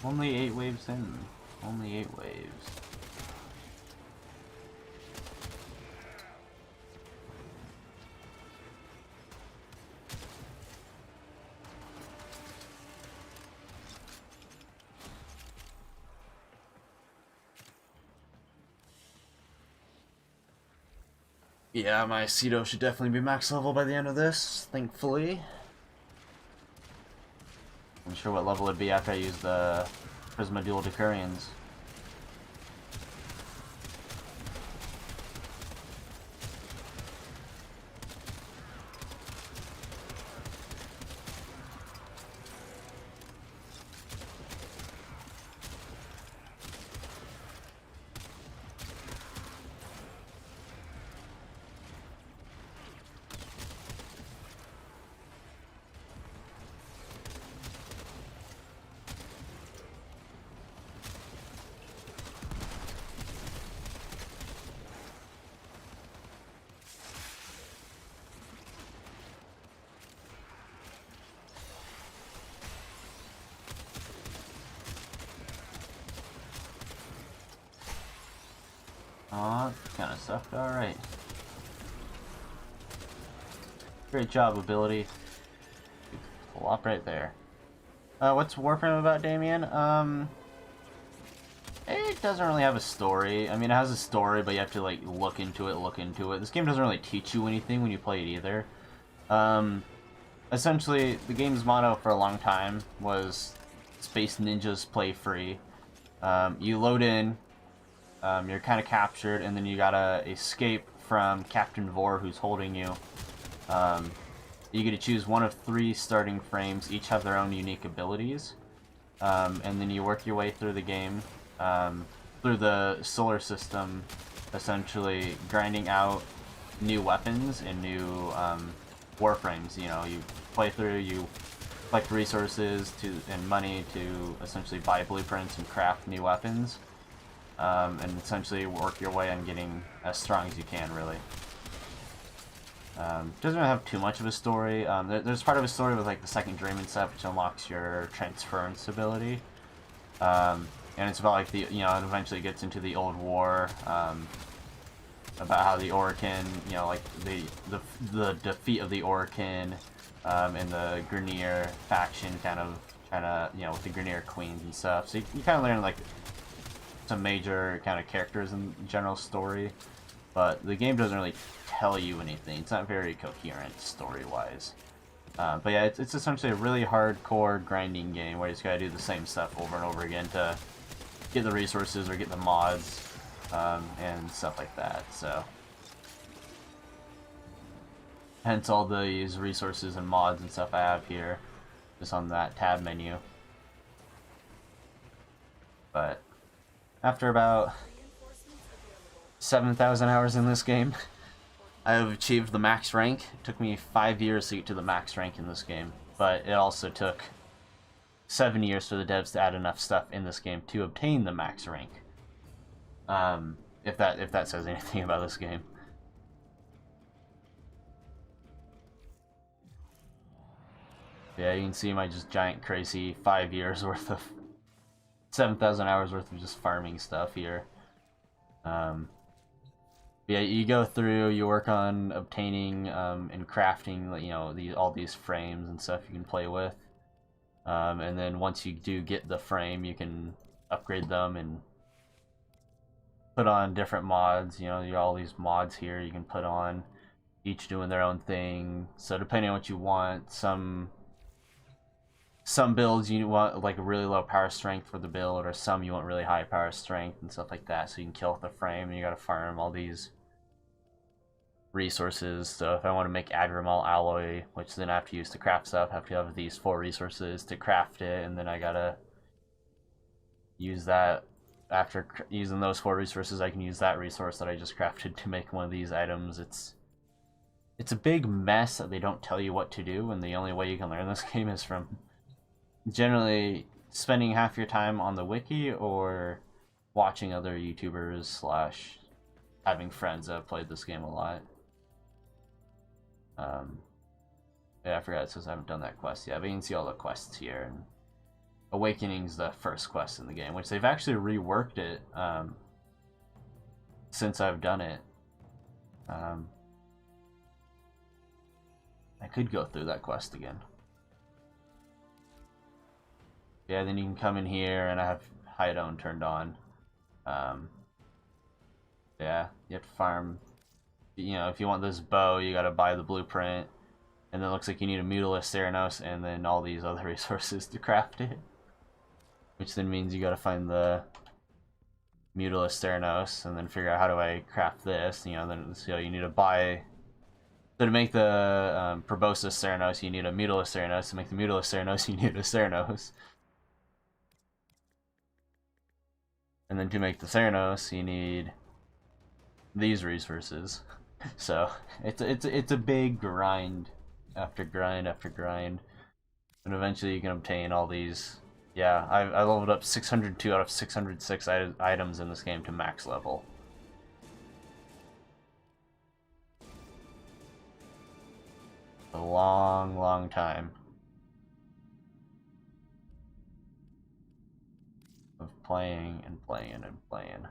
Only 8 waves in. Only 8 waves. Yeah, my Cedo should definitely be max level by the end of this, thankfully. I'm not sure what level it'd be after I use the Prisma dual Decurions. Aw, kinda sucked, alright. Great job, ability. Flop right there. What's Warframe about, Damien? It doesn't really have a story. I mean, it has a story, but you have to, like, look into it. This game doesn't really teach you anything when you play it either. Essentially, the game's motto for a long time was Space Ninjas play free. You load in, you're kind of captured, and then you gotta escape from Captain Vor, who's holding you. You get to choose one of 3 starting frames, each have their own unique abilities. And then you work your way through the game, through the solar system, essentially grinding out new weapons and new Warframes. You know, you play through, you collect resources and money to essentially buy blueprints and craft new weapons, and essentially work your way on getting as strong as you can, really. Doesn't really have too much of a story. There's part of a story with like the second dream and stuff, which unlocks your transference ability. And it's about like it eventually gets into the old war, about how the Orokin, like the defeat of the Orokin, and the Grineer faction kind of with the Grineer queens and stuff. So you kind of learn like some major kind of characters in the general story, but the game doesn't really tell you anything. It's not very coherent story-wise. But yeah, it's essentially a really hardcore grinding game where you just gotta do the same stuff over and over again to get the resources or get the mods, and stuff like that. So hence all these resources and mods and stuff I have here, just on that tab menu. But after about 7,000 hours in this game, I have achieved the max rank. It took me 5 years to get to the max rank in this game, but it also took 7 years for the devs to add enough stuff in this game to obtain the max rank. If that says anything about this game. Yeah, you can see my just giant crazy 5 years worth of 7,000 hours worth of just farming stuff here. Yeah, you go through, you work on obtaining and crafting, all these frames and stuff you can play with. And then once you do get the frame, you can upgrade them and put on different mods. You have all these mods here you can put on, each doing their own thing. So depending on what you want, some builds you want like a really low power strength for the build, or some you want really high power strength and stuff like that, so you can kill with the frame, and you gotta farm all these resources. So if I want to make Agrimal alloy, which then I have to use to craft stuff, I have to have these 4 resources to craft it, and then I gotta use that. After using those 4 resources, I can use that resource that I just crafted to make one of these items. It's a big mess that they don't tell you what to do, and the only way you can learn this game is from generally spending half your time on the wiki or watching other YouTubers / having friends that have played this game a lot. Yeah, I forgot it says I haven't done that quest yet, but you can see all the quests here. And Awakening's the first quest in the game, which they've actually reworked it since I've done it. I could go through that quest again. Yeah, then you can come in here, and I have Hideown turned on. Yeah, you have to farm. If you want this bow, you gotta buy the blueprint, and then it looks like you need a Mutilus Theranos and then all these other resources to craft it. Which then means you gotta find the Mutilus Theranos and then figure out how do I craft this. So you need to buy. So to make the Proboscis Theranos, you need a Mutilus Theranos. To make the Mutilus Theranos, you need a Theranos. And then to make the Theranos, you need these resources. So it's a big grind after grind after grind, and eventually you can obtain all these. Yeah, I leveled up 602 out of 606 items in this game to max level. A long time of playing and playing and playing.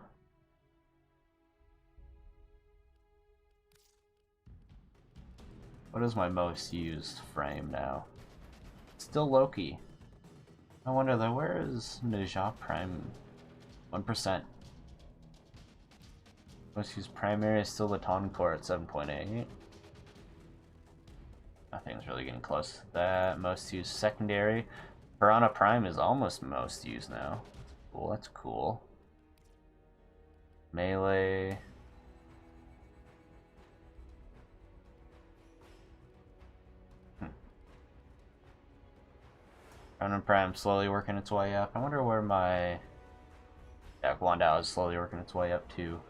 What is my most used frame now? Still Loki. I wonder though, where is Ninja Prime? 1%. Most used primary is still the Toncore at 7.8. nothing's really getting close to that. Most used secondary. Piranha Prime is almost most used now. Cool, that's cool. Melee. Piranha Prime slowly working its way up. I wonder where my... Yeah, Guandao is slowly working its way up too.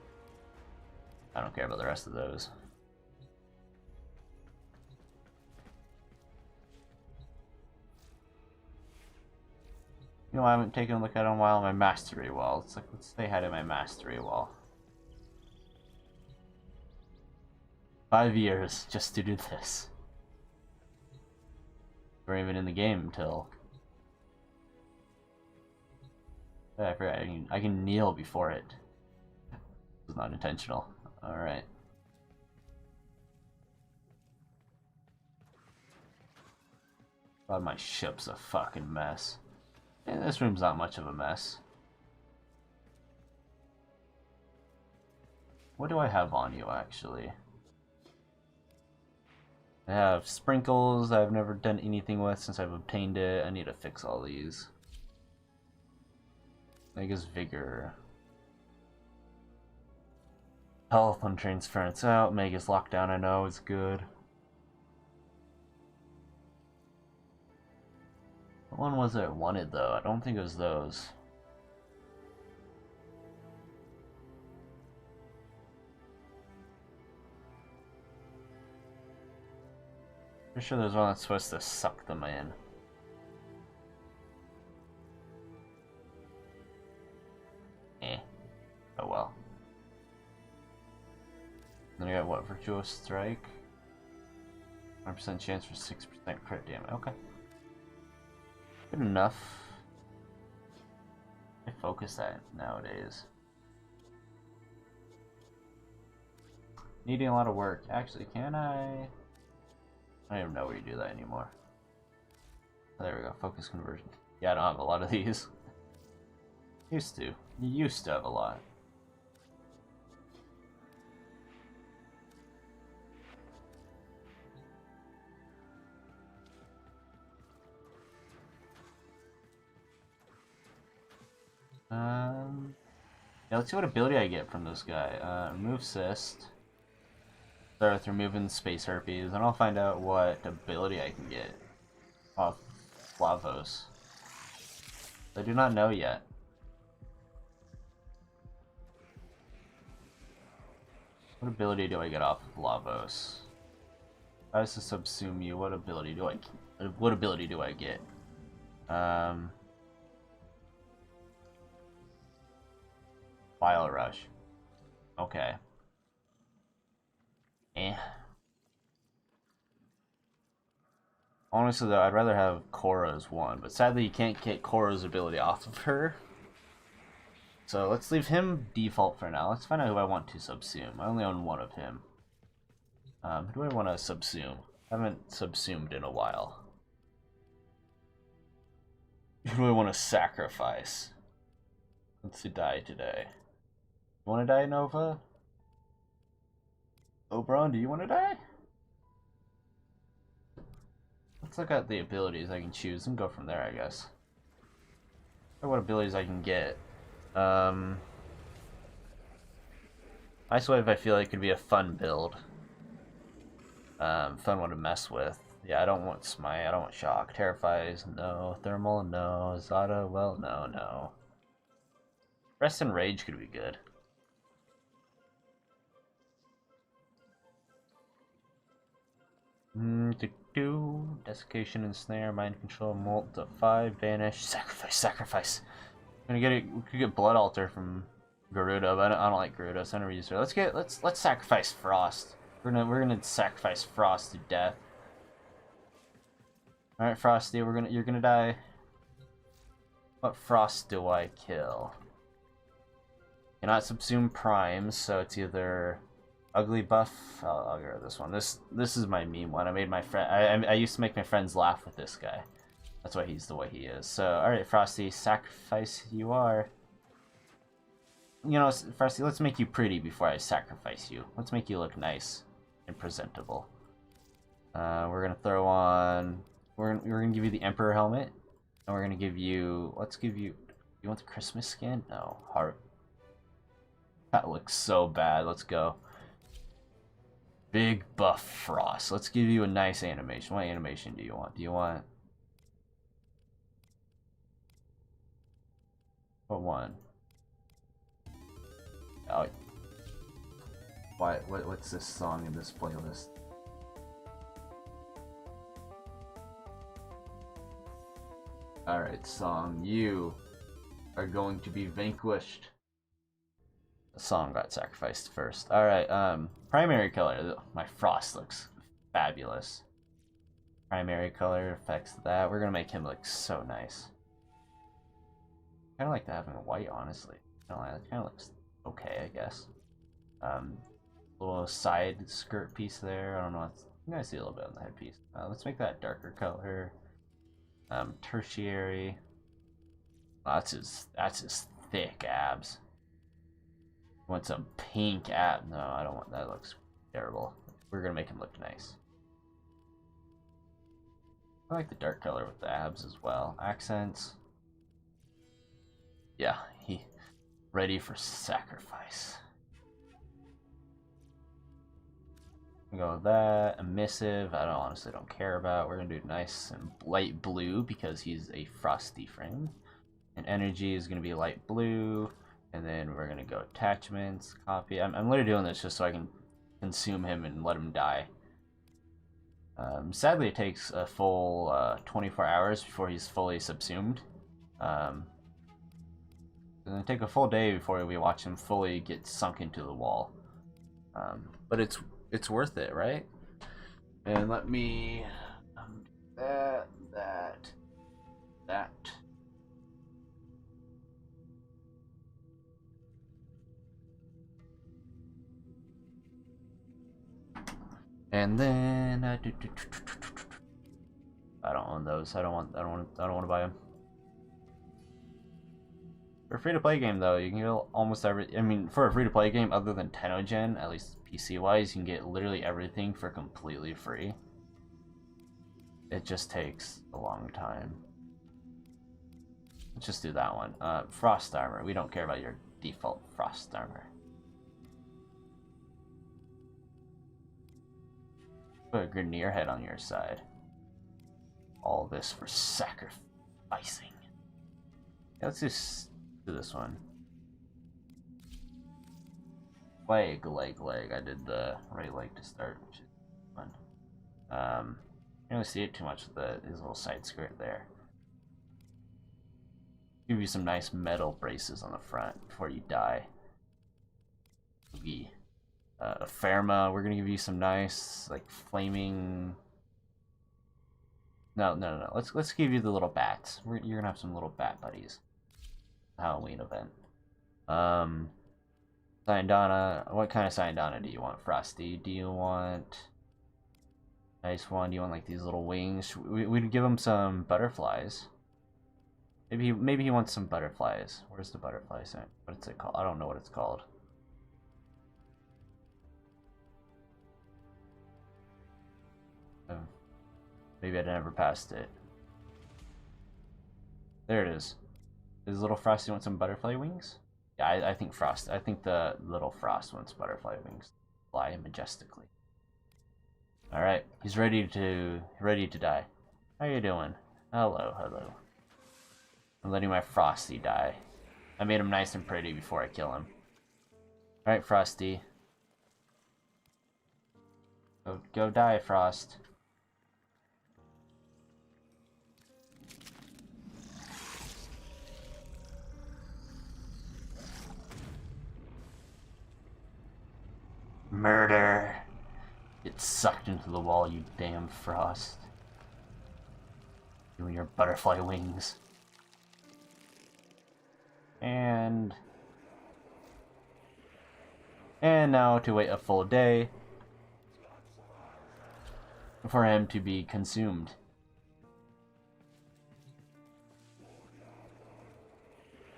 I don't care about the rest of those. You know, I haven't taken a look at it in a while. My mastery wall. It's like, let's stay ahead of my mastery wall. 5 years just to do this. We're even in the game until... I forgot, I can kneel before it. It's not intentional. Alright. God, my ship's a fucking mess. Yeah, this room's not much of a mess. What do I have on you, actually? I have sprinkles I've never done anything with since I've obtained it. I need to fix all these. Mega's Vigor. Health on transference out. Mega's Lockdown, I know, is good. What one was it I wanted, though? I don't think it was those. Pretty sure there's one that's supposed to suck them in. Oh well. Then I got what? Virtuous Strike? 100% chance for 6% crit damage. Okay. Good enough. I focus that nowadays. Needing a lot of work. Actually, can I don't even know where you do that anymore. There we go. Focus conversion. Yeah, I don't have a lot of these. Used to. You used to have a lot. Yeah, let's see what ability I get from this guy. Remove cyst. Start with removing space herpes, and I'll find out what ability I can get off Flavos. I do not know yet. What ability do I get off of Lavos? If I was to subsume you, what ability do I get? File Rush. Okay. Honestly though, I'd rather have Korra's one, but sadly you can't get Korra's ability off of her. So let's leave him default for now. Let's find out who I want to subsume. I only own one of him. Who do I want to subsume? I haven't subsumed in a while. Who do I want to sacrifice? Let's see, die today. You want to die, Nova? Oberon, do you want to die? Let's look at the abilities I can choose and go from there, I guess. Or what abilities I can get. Ice Wave I feel like could be a fun build. Fun one to mess with. Yeah, I don't want Smite, I don't want Shock. Terrifies, no. Thermal, no. Zada, well, no. Rest and Rage could be good. Desiccation and Snare, Mind Control, Molt to 5, Vanish, Sacrifice. We could get Blood Altar from Garuda, but I don't like Garuda, so I never use her. Let's sacrifice Frost. We're gonna sacrifice Frost to death. Alright, Frosty, you're gonna die. What Frost do I kill? Cannot subsume primes, so it's either Ugly Buff. I'll go with this one. This is my meme one. I made my friend. I used to make my friends laugh with this guy. That's why he's the way he is. So, alright, Frosty, sacrifice you are. You know, Frosty, let's make you pretty before I sacrifice you. Let's make you look nice and presentable. We're gonna throw on. We're gonna give you the Emperor helmet, and we're gonna give you. Let's give you. You want the Christmas skin? No, heart. That looks so bad. Let's go. Big buff Frost. Let's give you a nice animation. What animation do you want? Do you want? What one? Oh. What's this song in this playlist? Alright, song. You are going to be vanquished. The song got sacrificed first. Alright, primary color. My Frost looks fabulous. Primary color affects that. We're gonna make him look so nice. Kinda like to have him in white, honestly. It kinda looks okay, I guess. Little side skirt piece there. I don't know. You guys see a little bit on the headpiece. Let's make that darker color. Tertiary. Oh, that's his thick abs. Want some pink ab? No, I don't want that. Looks terrible. We're gonna make him look nice. I like the dark color with the abs as well. Accents. Yeah, he ready for sacrifice. Go with that. Emissive, I honestly don't care about. We're gonna do nice and light blue because he's a frosty frame. And energy is gonna be light blue. And then we're gonna go attachments, copy. I'm literally doing this just so I can consume him and let him die. Sadly, it takes a full 24 hours before he's fully subsumed. It's gonna take a full day before we watch him fully get sunk into the wall. But it's worth it, right? And let me that. And then I don't own those. I don't want to buy them. For a free-to-play game, though, you can get almost every. I mean, for a free-to-play game, other than Tenogen, at least PC-wise, you can get literally everything for completely free. It just takes a long time. Let's just do that one. Frost armor. We don't care about your default frost armor. Put a Grineer head on your side. All this for sacrificing. Yeah, let's just do this one. Leg. I did the right leg to start, which is fun. You don't really see it too much with his little side skirt there. Give you some nice metal braces on the front before you die. A Pharma, we're gonna give you some nice, like, flaming. No. Let's give you the little bats. You're gonna have some little bat buddies. Halloween event. Syndana. What kind of Syndana do you want? Frosty? Do you want nice one? Do you want like these little wings? We'd give him some butterflies. Maybe he wants some butterflies. Where's the butterfly sign? What's it called? I don't know what it's called. Maybe I never passed it. There it is. Does little Frosty want some butterfly wings? Yeah, I think the little Frost wants butterfly wings. Fly majestically. Alright, he's ready to die. How you doing? Hello. I'm letting my Frosty die. I made him nice and pretty before I kill him. Alright, Frosty. Go die, Frost. Murder! Get sucked into the wall, you damn Frost. You and your butterfly wings. And now to wait a full day for him to be consumed.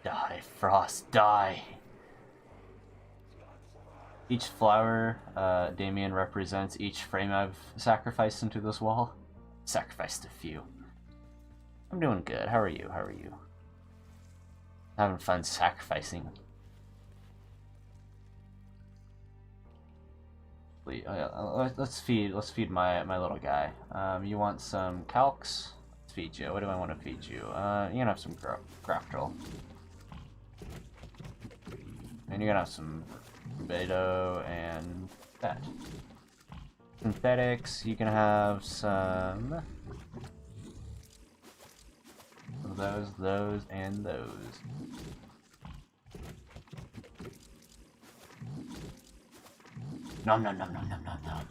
Die, Frost, die! Each flower, Damien, represents each frame I've sacrificed into this wall. Sacrificed a few. I'm doing good. How are you? How are you? Having fun sacrificing. Let's feed my little guy. You want some calcs? Let's feed you. What do I want to feed you? You're gonna have some graftrol. And you're gonna have some Beto and that. Synthetics, you can have some of those, and those. Nom nom nom nom nom nom nom.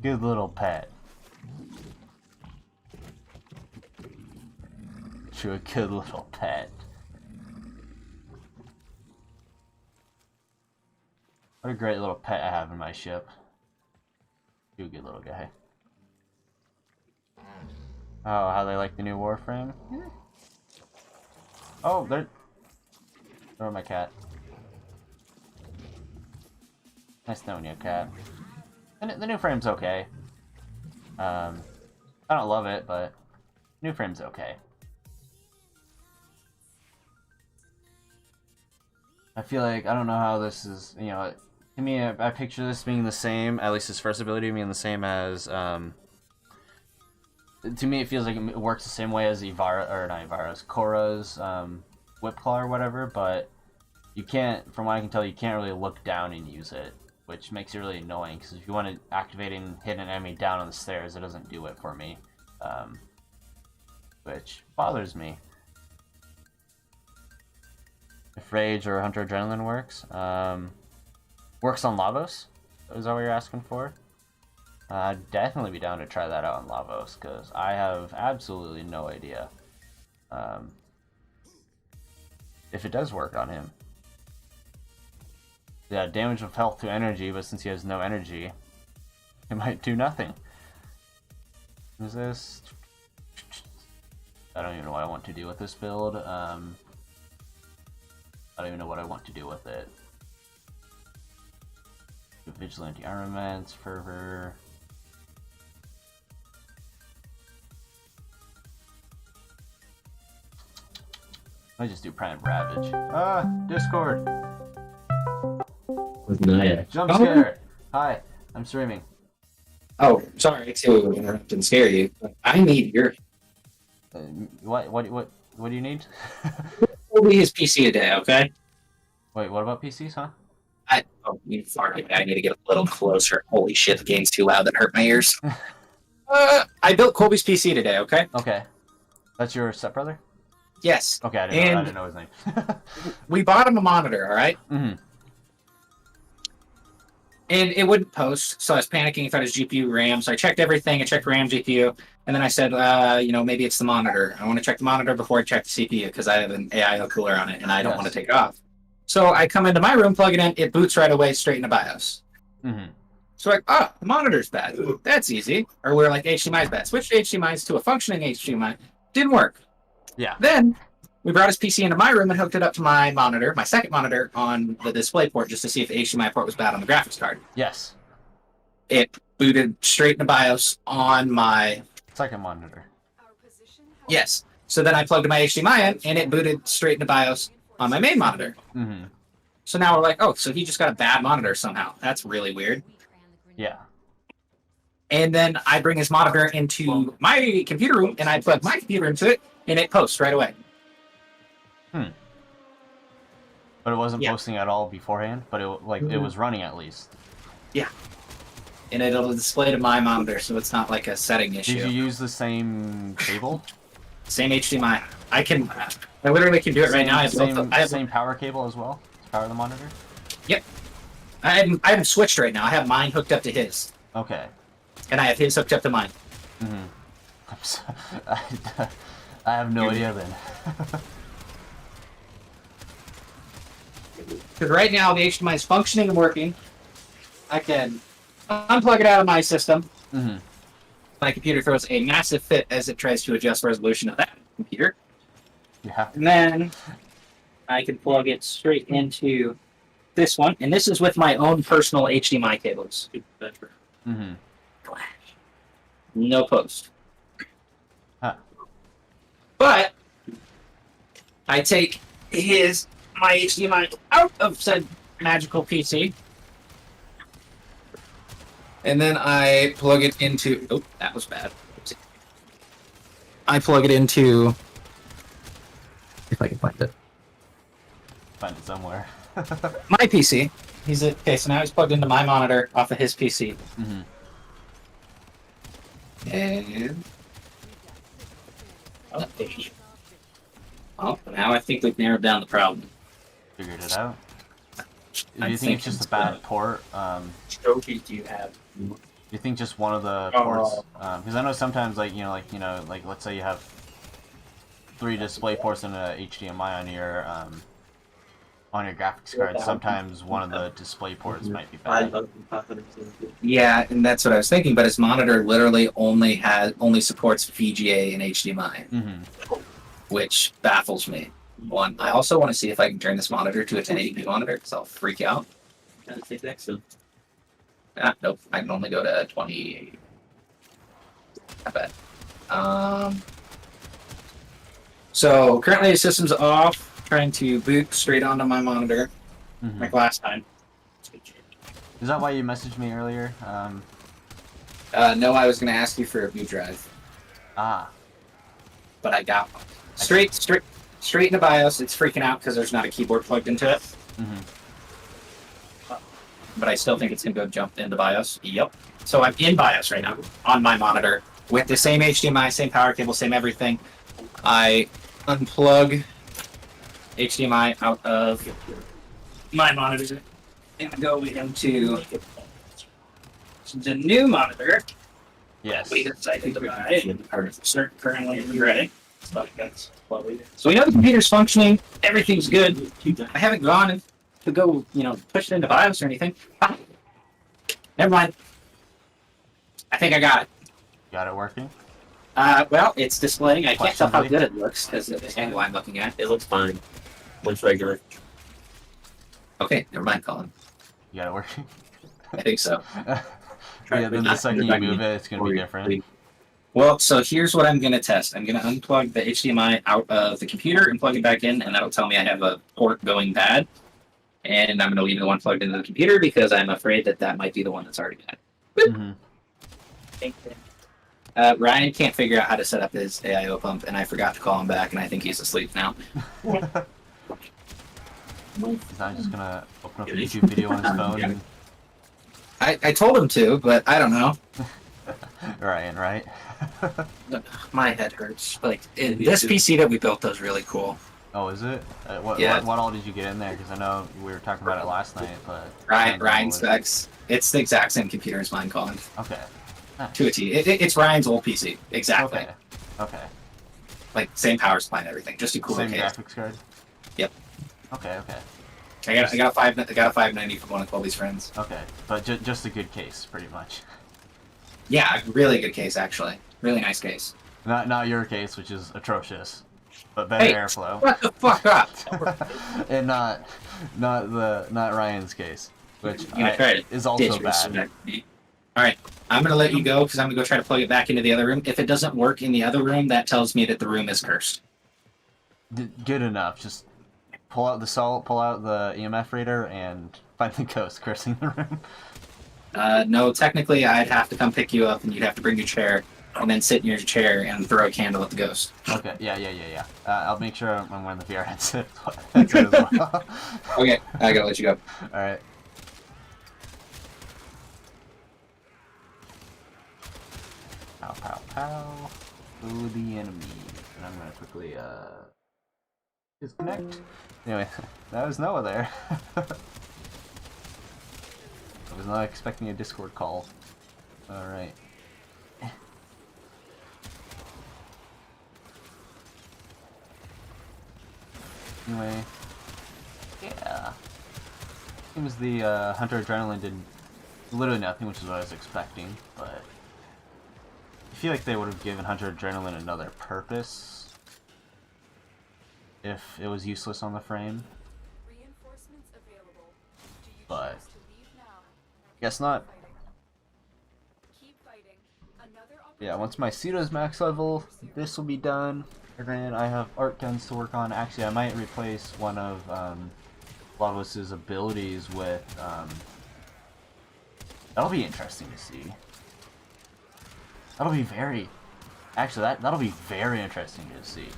Good little pet. You're a good little pet. What a great little pet I have in my ship. You a good little guy. Oh, how they like the new Warframe? Oh, they're my cat. Nice knowing you, cat. The new frame's okay. I don't love it, but new frame's okay. I feel like, I don't know how this is, you know, to me, I picture this being the same, at least his first ability being the same as, to me it feels like it works the same way as Korra's, Whipclaw or whatever, but you can't, from what I can tell, you can't really look down and use it, which makes it really annoying, because if you want to activate and hit an enemy down on the stairs, it doesn't do it for me, which bothers me. If Rage or Hunter Adrenaline works. Works on Lavos? Is that what you're asking for? I'd definitely be down to try that out on Lavos, because I have absolutely no idea if it does work on him. Yeah, damage of health to energy, but since he has no energy, it might do nothing. What is this? I don't even know what I want to do with this build. I don't even know what I want to do with it. Vigilante Armaments, Fervor. I just do Prime Ravage. Discord! Jump scare! Hi, I'm streaming. Oh, sorry to interrupt and scare you, but I need your What do you need? Only his PC a day, okay? Wait, what about PCs, huh? You farted. I need to get a little closer. Holy shit, the game's too loud. That hurt my ears. I built Colby's PC today, okay? Okay. That's your stepbrother? Yes. Okay, I didn't know his name. We bought him a monitor, alright? Mm-hmm. And it wouldn't post, so I was panicking if I had his GPU RAM. So I checked everything. I checked RAM, GPU, and then I said, maybe it's the monitor. I want to check the monitor before I check the CPU because I have an AI cooler on it and I don't want to take it off. So I come into my room, plug it in, it boots right away straight into BIOS. Mm-hmm. So the monitor's bad. That's easy. Or we're like, HDMI's bad. Switched HDMI's to a functioning HDMI. Didn't work. Yeah. Then we brought his PC into my room and hooked it up to my monitor, my second monitor, on the display port just to see if the HDMI port was bad on the graphics card. Yes. It booted straight into BIOS on my... Second monitor. Yes. So then I plugged my HDMI in, and it booted straight into BIOS on my main monitor. Mm-hmm. So now we're like, oh, so he just got a bad monitor somehow. That's really weird. Yeah. And then I bring his monitor into my computer room, and I plug my computer into it, and it posts right away. But it wasn't posting at all beforehand, but it was running at least. Yeah. And it'll display to my monitor, so it's not like a setting issue. Did you use the same cable? Same HDMI. I literally can do it right now. I have same power cable as well to power the monitor? Yep. I haven't switched right now. I have mine hooked up to his. Okay. And I have his hooked up to mine. Mm-hmm. I have no idea then. Because right now the HDMI is functioning and working. I can unplug it out of my system. Mm-hmm. My computer throws a massive fit as it tries to adjust resolution of that computer. Yeah. And then I can plug it straight into this one, and this is with my own personal HDMI cables. Mm-hmm. No post. Huh. But I take my HDMI out of said magical PC, and then I plug it into. Oh, that was bad. I plug it into. If I can find it. Find it somewhere. My PC. Okay, so now he's plugged into my monitor off of his PC. Mm-hmm. And now I think we've narrowed down the problem. Figured it out. Do I you think it's just a bad port? Trophies do you have? You think just one of the ports? Because I know sometimes, like let's say you have 3 display ports and a HDMI on your graphics card. Sometimes one of the display ports might be bad. Yeah, and that's what I was thinking. But his monitor literally only supports VGA and HDMI, Mm-hmm. which baffles me. One, I also want to see if I can turn this monitor to a 1080p monitor because I'll freak out. Nope, I can only go to 20. Not bad. So currently the system's off. Trying to boot straight onto my monitor, Mm-hmm. like last time. Is that why you messaged me earlier? No, I was going to ask you for a boot drive, but I got one. Straight into BIOS. It's freaking out because there's not a keyboard plugged into it. Mm-hmm. But I still think it's going to go jump into BIOS. Yep. So I'm in BIOS right now on my monitor with the same HDMI, same power cable, same everything. I unplug HDMI out of my monitor and go into the new monitor. Yes. We decided to buy and currently ready. So we know the computer's functioning, everything's good. I haven't gone to go, push it into BIOS or anything. Never mind. I think I got it. Got it working? Well, it's displaying. I can't tell how good it looks because of the angle I'm looking at. It looks fine. Looks regular. Okay, never mind, Colin. You got it working? I think so. Yeah, then the second you move it, it's going to be different. Well, so here's what I'm going to test. I'm going to unplug the HDMI out of the computer and plug it back in, and that'll tell me I have a port going bad. And I'm going to leave the one plugged into the computer because I'm afraid that might be the one that's already bad. Mm-hmm. Ryan can't figure out how to set up his AIO pump, and I forgot to call him back, and I think he's asleep now. He's not just going to open up a YouTube video on his phone and... I told him to, but I don't know. Ryan, right? My head hurts. This PC that we built was really cool. Oh, is it? What all did you get in there? Because I know we were talking about it last night, but... Ryan specs. It's the exact same computer as mine, Colin. Okay. Nice. To a T. It's Ryan's old PC. Exactly. Okay. Same power supply and everything. Just a cooler Same case. graphics card? Yep. Okay. I got a 590 from one of Colby's friends. Okay, but just a good case, pretty much. Yeah, a really good case, actually. Really nice case. Not your case, which is atrocious, but better airflow. What the fuck up? And not Ryan's case, which is also Disrespect bad. me. All right, I'm gonna let you go because I'm gonna go try to plug it back into the other room. If it doesn't work in the other room, that tells me that the room is cursed. Good enough. Just pull out the salt, pull out the EMF reader, and find the ghost cursing the room. No, technically, I'd have to come pick you up, and you'd have to bring your chair, and then sit in your chair and throw a candle at the ghost. Okay, yeah. I'll make sure I'm wearing the VR headset as well. Okay, I gotta let you go. Alright. Pow. Ooh, the enemy. And I'm gonna quickly, disconnect. Anyway, that was Noah there. I was not expecting a Discord call. Alright. Anyway. Yeah. Seems the Hunter Adrenaline did literally nothing, which is what I was expecting, but I feel like they would have given Hunter Adrenaline another purpose. if it was useless on the frame, Reinforcements available. Do you but choose to leave now? guess not. Fighting. Keep fighting. Another Yeah, once my Cedo's max level, this will be done. And then I have art guns to work on. Actually, I might replace one of Lavos's abilities with. That'll be interesting to see. That'll be very. Actually, that'll be very interesting to see.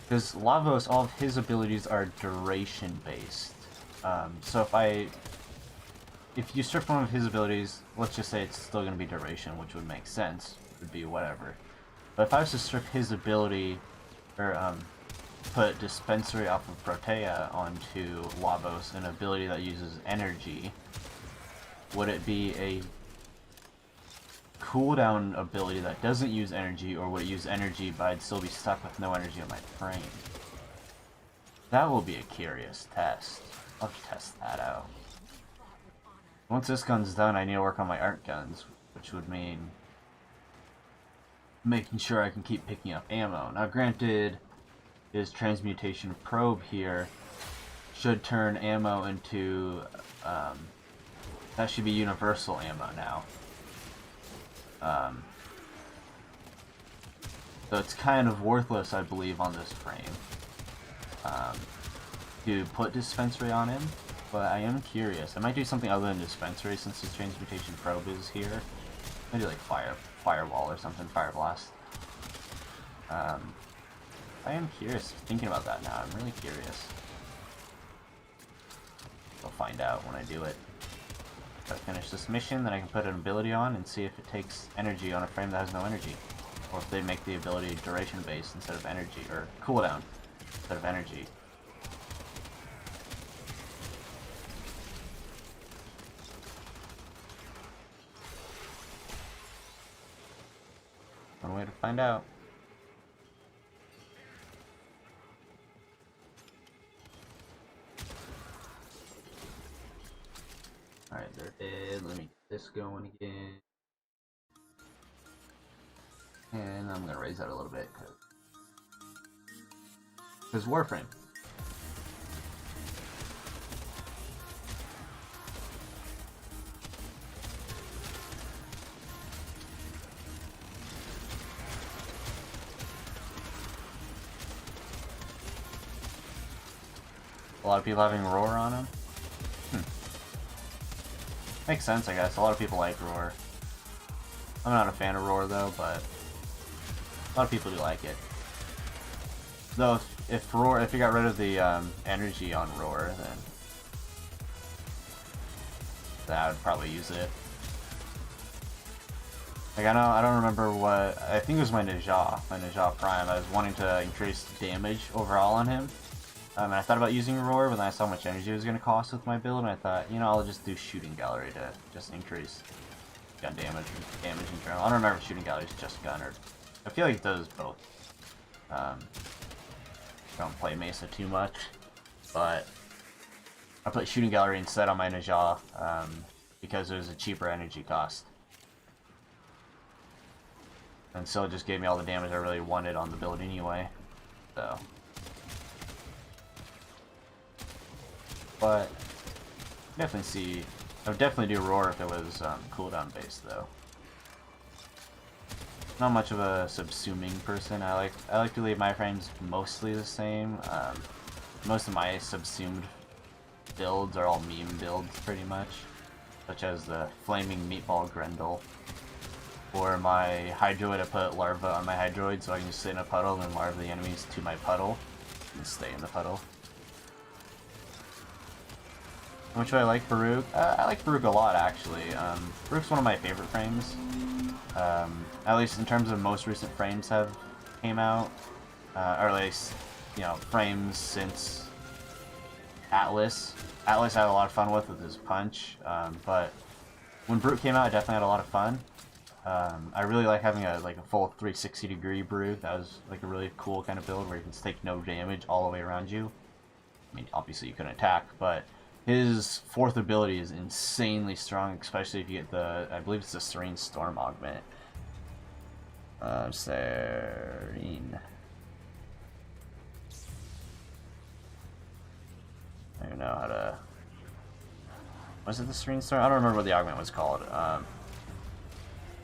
Because Lavos, all of his abilities are duration based. So if you strip one of his abilities, let's just say it's still going to be duration, which would make sense. It would be whatever. But if I was to strip his ability, or put Dispensary off of Protea onto Lavos, an ability that uses energy, would it be a cooldown ability that doesn't use energy, or would it use energy but I'd still be stuck with no energy on my frame? That will be a curious test. I'll have to test that out. Once this gun's done, I need to work on my art guns, which would mean making sure I can keep picking up ammo. Now granted, his transmutation probe here should turn ammo into, that should be universal ammo now. So it's kind of worthless, I believe, on this frame, to put Dispensary on him, but I am curious. I might do something other than Dispensary since his transmutation probe is here. Maybe like Firewall or something, Fire Blast. I am curious, thinking about that now. I'm really curious. I'll find out when I do it. If I finish this mission, then I can put an ability on and see if it takes energy on a frame that has no energy. Or if they make the ability duration based instead of energy, or cooldown instead of energy. One way to find out. Alright, they're dead. Let me get this going again. And I'm gonna raise that a little bit, because Warframe. A lot of people having Roar on them. Makes sense, I guess. A lot of people like Roar. I'm not a fan of Roar though, but a lot of people do like it. Though, if you got rid of the energy on Roar, then I would probably use it. Like I don't remember what, I think it was my Najah Prime. I was wanting to increase damage overall on him. And I thought about using Roar, but then I saw how much energy it was going to cost with my build, and I thought, you know, I'll just do Shooting Gallery to just increase gun damage in general. I don't remember if Shooting Gallery is just gun, or I feel like it does both. Don't play Mesa too much, but I put Shooting Gallery instead on my Najah, because it was a cheaper energy cost. And so it just gave me all the damage I really wanted on the build anyway, so. But definitely I would definitely do Roar if it was cooldown based though. Not much of a subsuming person. I like to leave my frames mostly the same. Most of my subsumed builds are all meme builds pretty much, such as the Flaming Meatball Grendel. Or my Hydroid, I put Larva on my Hydroid so I can just sit in a puddle and larva the enemies to my puddle and stay in the puddle. How much do I like Baruch? I like Baruch a lot, actually. Baruch's one of my favorite frames. At least in terms of most recent frames have came out. Or at least, you know, frames since Atlas. Atlas I had a lot of fun with his punch. But when Baruch came out, I definitely had a lot of fun. I really like having a full 360 degree Baruch. That was like a really cool kind of build where you can take no damage all the way around you. I mean, obviously you couldn't attack, but his fourth ability is insanely strong, especially if you get the, I believe it's the Serene Storm augment. Serene. even know how to... Was it the Serene Storm? I don't remember what the augment was called.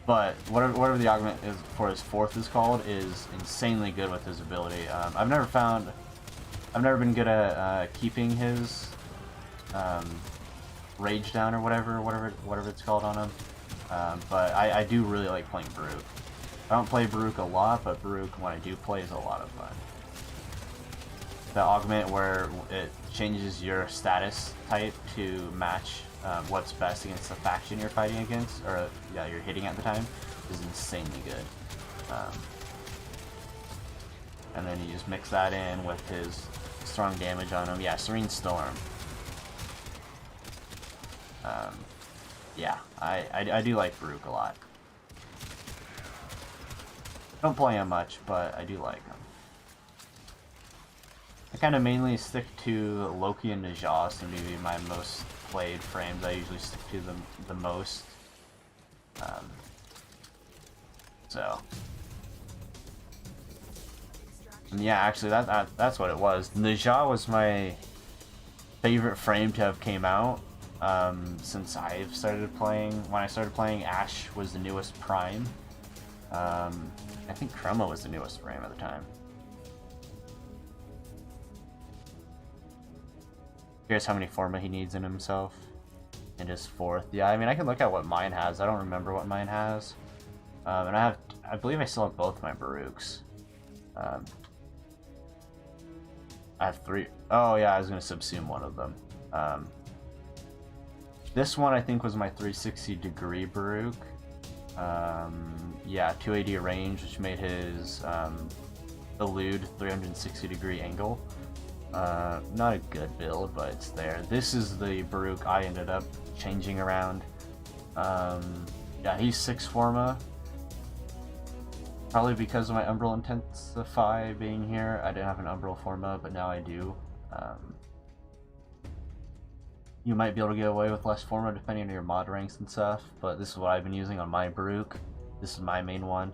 But whatever the augment is for his 4th is called is insanely good with his ability. I've never been good at keeping his rage down or whatever it's called on him. But I do really like playing Baruch. I don't play Baruch a lot, but Baruch, when I do play, is a lot of fun. The augment where it changes your status type to match what's best against the faction you're fighting against, or yeah, you're hitting at the time, is insanely good. And then you just mix that in with his strong damage on him. Yeah, Serene Storm. Yeah, I do like Baruch a lot. Don't play him much, but I do like him. I kind of mainly stick to Loki and Najah, seem to be my most played frames. I usually stick to them the most. So. And yeah, actually that's what it was. Najah was my favorite frame to have came out since I've started playing. When I started playing, Ashe was the newest Prime. I think Chroma was the newest frame at the time. Here's how many Forma he needs in himself. In his 4th. Yeah, I mean, I can look at what mine has. I don't remember what mine has. And I believe I still have both my Baruchs. I have 3. Oh yeah, I was going to subsume one of them. This one I think was my 360 degree Baruch. Yeah, 280 range, which made his elude 360 degree angle. Not a good build, but it's there. This is the Baruch I ended up changing around. Yeah, he's 6 Forma. Probably because of my Umbral Intensify being here. I didn't have an Umbral Forma, but now I do. You might be able to get away with less Forma depending on your mod ranks and stuff, but this is what I've been using on my Baruch. This is my main one.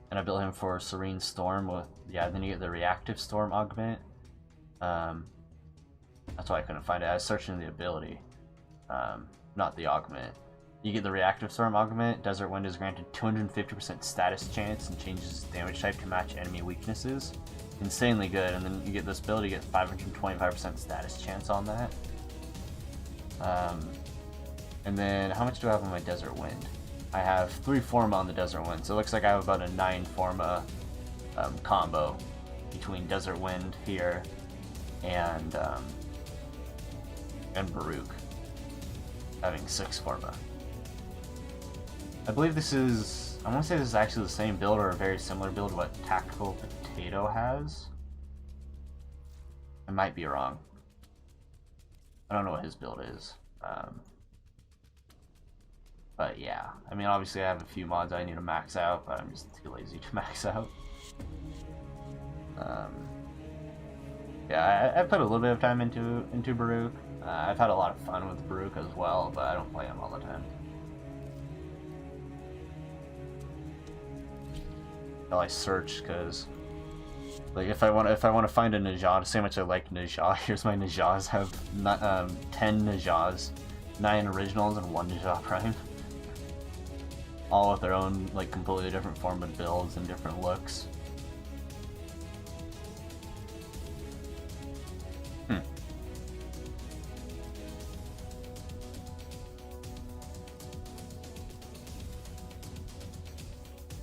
And I built him for Serene Storm with, yeah, then you get the Reactive Storm augment. That's why I couldn't find it. I was searching the ability, not the augment. You get the Reactive Storm augment. Desert Wind is granted 250% status chance and changes its damage type to match enemy weaknesses. Insanely good. And then you get this ability, you get 525% status chance on that. And then how much do I have on my Desert Wind? I have 3 Forma on the Desert Wind, so it looks like I have about a 9 Forma combo between Desert Wind here and Baruch, having 6 Forma. I believe this is, I want to say this is actually the same build or a very similar build to what Tactical Potato has. I might be wrong. I don't know what his build is. But yeah, I mean, obviously I have a few mods I need to max out, but I'm just too lazy to max out. Yeah, I put a little bit of time into Baruch. I've had a lot of fun with Baruch as well, but I don't play him all the time. Until I search, because like if I want to find a Najah, say how much I like Najah. Here's my Najahs. Have 10 Najahs, 9 originals, and 1 Najah Prime. All with their own like completely different form of builds and different looks.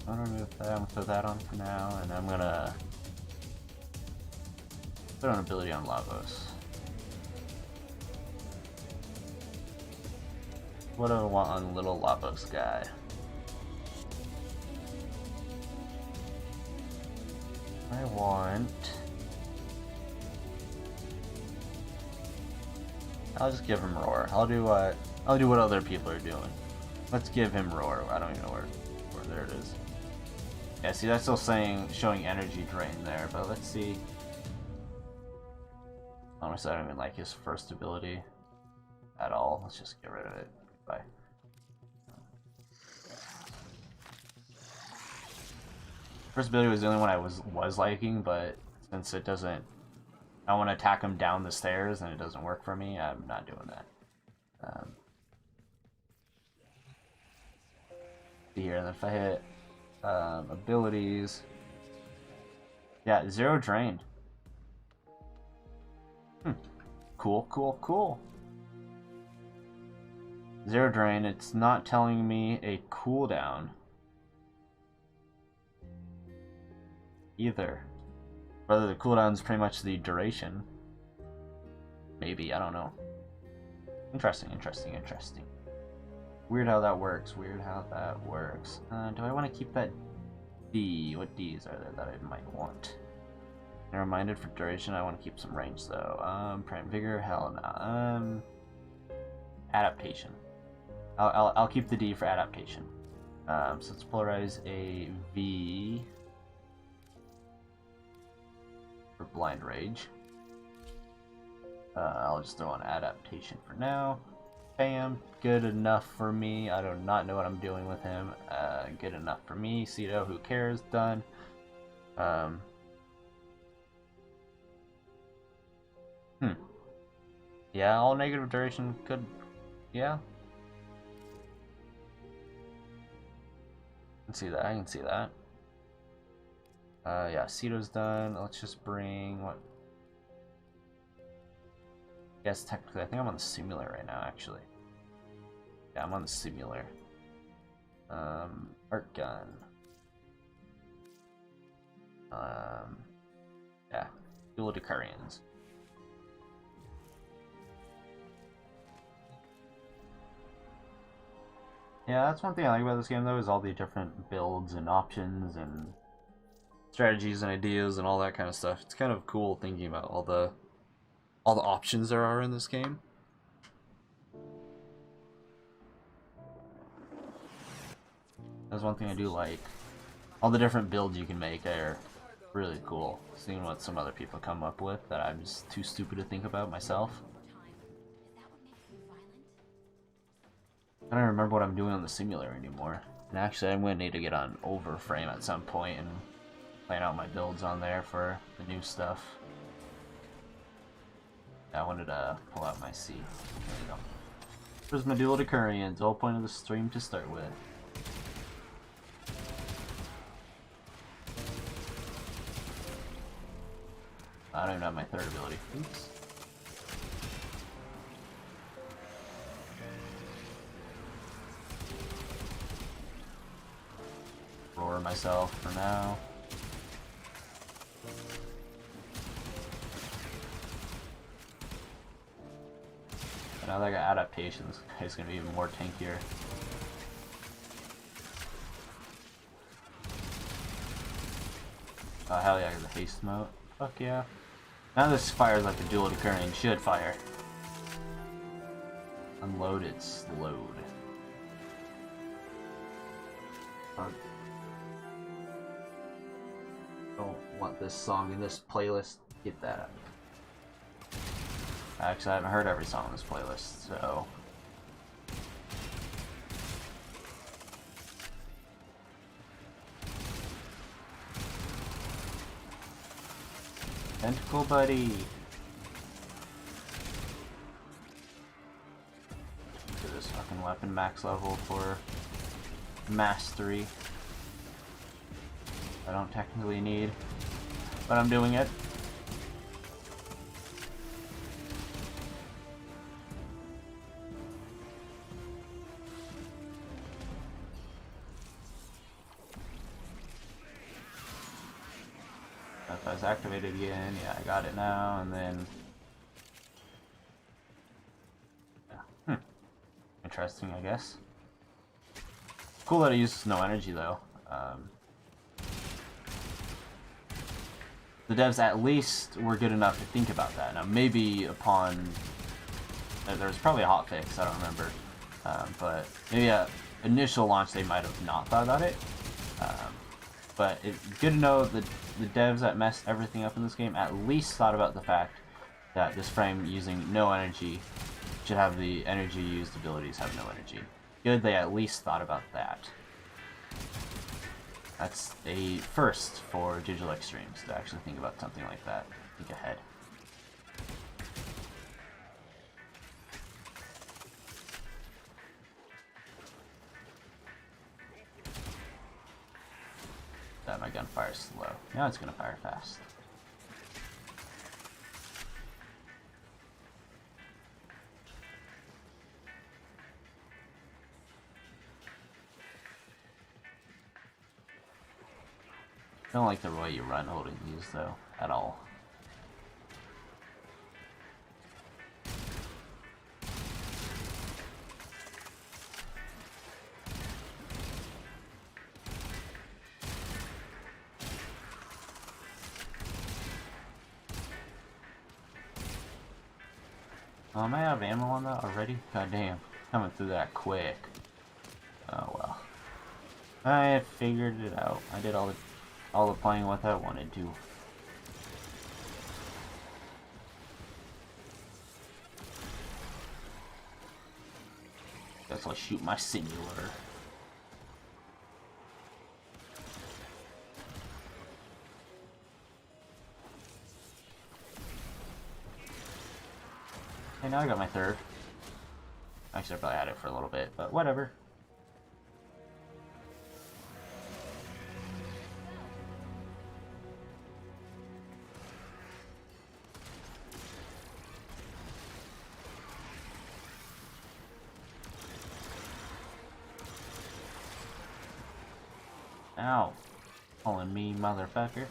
I'm gonna remove that. I'm gonna throw that on for now, and I'm gonna put an ability on Lavos. What do I want on little Lavos guy? I want... I'll just give him Roar. I'll do what other people are doing. Let's give him Roar. I don't even know where there it is. Yeah, see, that's still showing energy drain there, but let's see. Honestly, I don't even like his first ability at all. Let's just get rid of it. Bye. First ability was the only one I was liking, but since it doesn't, I want to attack him down the stairs and it doesn't work for me, I'm not doing that. Here, and then if I hit abilities, yeah, 0 drain. Cool, cool, cool. 0 drain. It's not telling me a cooldown either. Whether the cooldown is pretty much the duration. Maybe, I don't know. Interesting, interesting, interesting. Weird how that works. Weird how that works. Do I want to keep that D? What Ds are there that I might want? I'm reminded for duration. I want to keep some range though. Prime vigor. Hell no. Adaptation. I'll keep the D for adaptation. So let's polarize a V for blind rage. I'll just throw on adaptation for now. Bam, good enough for me. I do not know what I'm doing with him. Good enough for me. Cedo, who cares? Done. Yeah, all negative duration could. Yeah. I can see that. I can see that. Yeah, Cedo's done. Let's just bring what. Yes, technically, I think I'm on the simulator right now, actually. Yeah, I'm on the simulator. Art gun. Yeah, dual Decurions. Yeah, that's one thing I like about this game, though, is all the different builds and options and strategies and ideas and all that kind of stuff. It's kind of cool thinking about all the options there are in this game. That's one thing I do like. All the different builds you can make are really cool. Seeing what some other people come up with that I'm just too stupid to think about myself. I don't remember what I'm doing on the simulator anymore. And actually, I'm going to need to get on Warframe at some point and plan out my builds on there for the new stuff. I wanted to pull out my C. There we go. Prisma dual Decurions, the whole point of the stream to start with. I don't even have my third ability. Oops. Roar myself for now. Now that I got adaptations, it's gonna be even more tankier. Oh hell yeah, the haste mode. Fuck yeah. Now this fires like the dual Decurion should fire. Unloaded, slowed. Fuck. Don't want this song in this playlist. Get that up. Actually, I haven't heard every song on this playlist, so... Tentacle buddy! Get this fucking weapon max level for mastery. I don't technically need, but I'm doing it. If I was activated again, yeah, I got it now, and then... Yeah. Interesting, I guess. Cool that it uses no energy, though. The devs at least were good enough to think about that. Now, maybe upon... There was probably a hotfix, I don't remember. But maybe at initial launch they might have not thought about it. But it's good to know that the devs that messed everything up in this game at least thought about the fact that this frame using no energy should have the energy used abilities have no energy. Good they at least thought about that. That's a first for digital extremes to actually think about something like that. Think ahead. my gun fires slow. Now it's gonna fire fast. I don't like the way you run holding these though, at all. Am I out of ammo on that already? God damn, coming through that quick. Oh well. I figured it out. I did all the playing with I wanted to. Guess I'll shoot my simulator. Okay, now I got my third. Actually, I probably had it for a little bit, but whatever. Ow. Calling me motherfucker.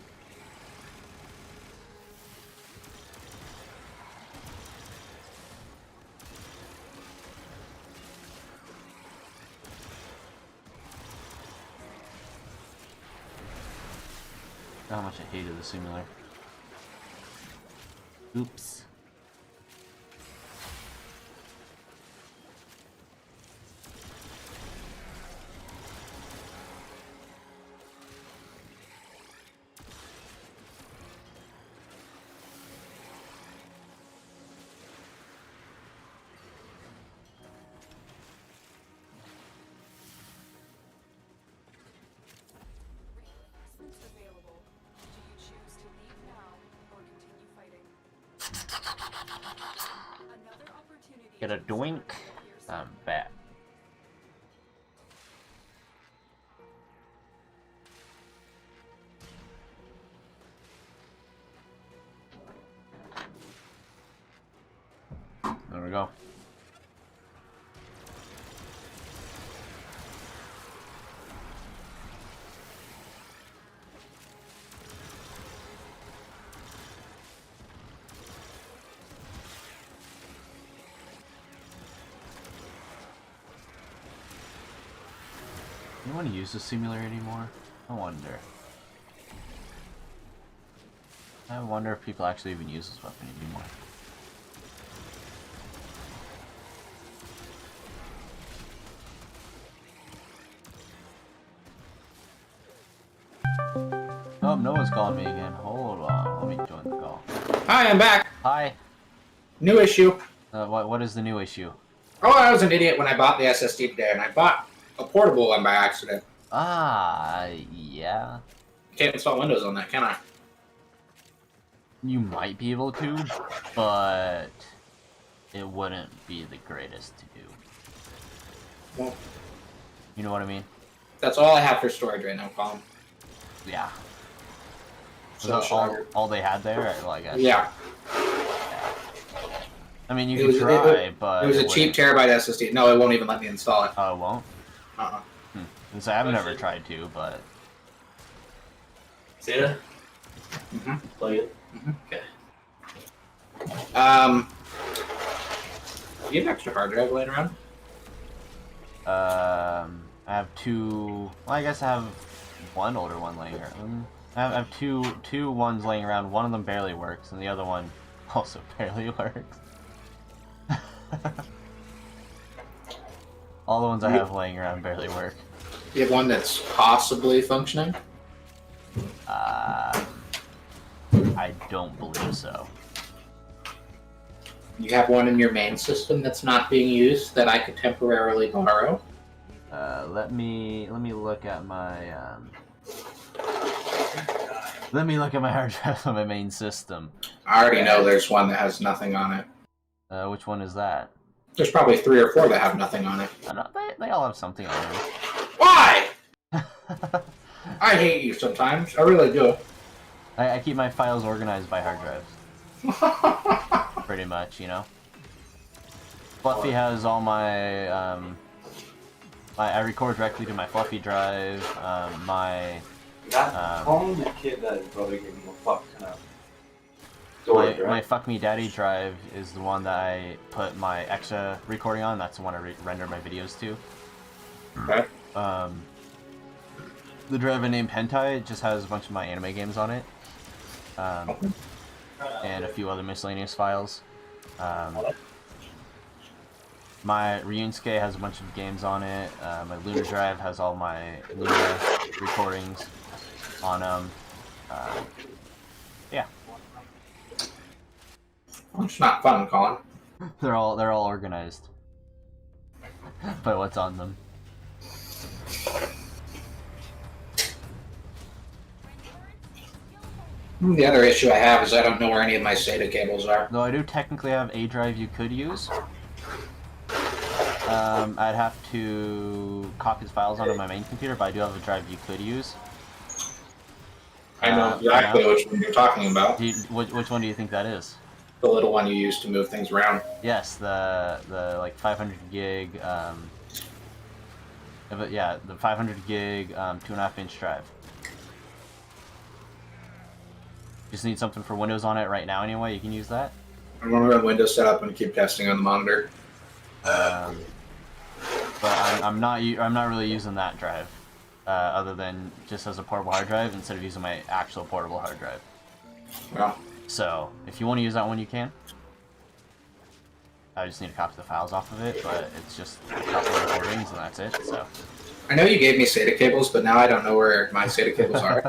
How much I hated the simulator. Oops. Reinforcements available. Do you choose to leave now or continue fighting? Another opportunity Get a to doink. discover your Bet. There we go. You want to use the simulator anymore? I wonder. I wonder if people actually even use this weapon anymore. Oh, no one's calling me again. Hold on, let me join the call. Hi, I'm back. Hi. New issue. What is the new issue? Oh, I was an idiot when I bought the SSD today, and I bought a portable one by accident. Ah, yeah. Can't install Windows on that, can I? You might be able to, but it wouldn't be the greatest to do. Well, You know what I mean? that's all I have for storage right now, Colin. Yeah. So Was that all they had there? Well, I guess. Yeah. I mean, you It could was- try, it but It was a cheap terabyte SSD. No, it won't even let me install it. Oh, it won't? Uh-uh. And so I've never tried to, but See ya? Mm-hmm. Plug it. Do you have an extra hard drive laying around? I have two. Well, I guess I have one older one laying around. I have two ones laying around. One of them barely works, and the other one also barely works. All the ones I have laying around barely work. You have one that's possibly functioning? I don't believe so. You have one in your main system that's not being used that I could temporarily borrow? Let me look at my let me look at my hard drive on my main system. I already know there's one that has nothing on it. Which one is that? There's probably 3 or 4 that have nothing on it. I don't, they all have something on them. Why? I hate you sometimes. I really do. I keep my files organized by hard drives. Pretty much, you know. Fluffy has all my, I record directly to my Fluffy drive, my Calm the kid that is probably giving a fuck now. my Fuck Me Daddy drive is the one that I put my extra recording on. That's the one I render my videos to. Okay. The drive I named Hentai just has a bunch of my anime games on it. And a few other miscellaneous files. My Ryunsuke has a bunch of games on it. My Luna drive has all my Luna recordings on them. Yeah, It's not fun, Colin. they're all organized by what's on them. The other issue I have is I don't know where any of my SATA cables are. Though I do technically have a drive you could use. I'd have to copy the files onto my main computer, but I do have a drive you could use. I know exactly which one you're talking about. Which one do you think that is? The little one you use to move things around. Yes, the like 500 gig, yeah, the 500 gig 2.5 inch drive. Just need something for Windows on it right now anyway. You can use that. I'm gonna run Windows setup and keep testing on the monitor. But I'm not really using that drive, other than just as a portable hard drive instead of using my actual portable hard drive. Well, So if you want to use that one, you can. I just need to copy the files off of it, but it's just a couple of recordings and that's it. So I know you gave me SATA cables, but now I don't know where my SATA cables are.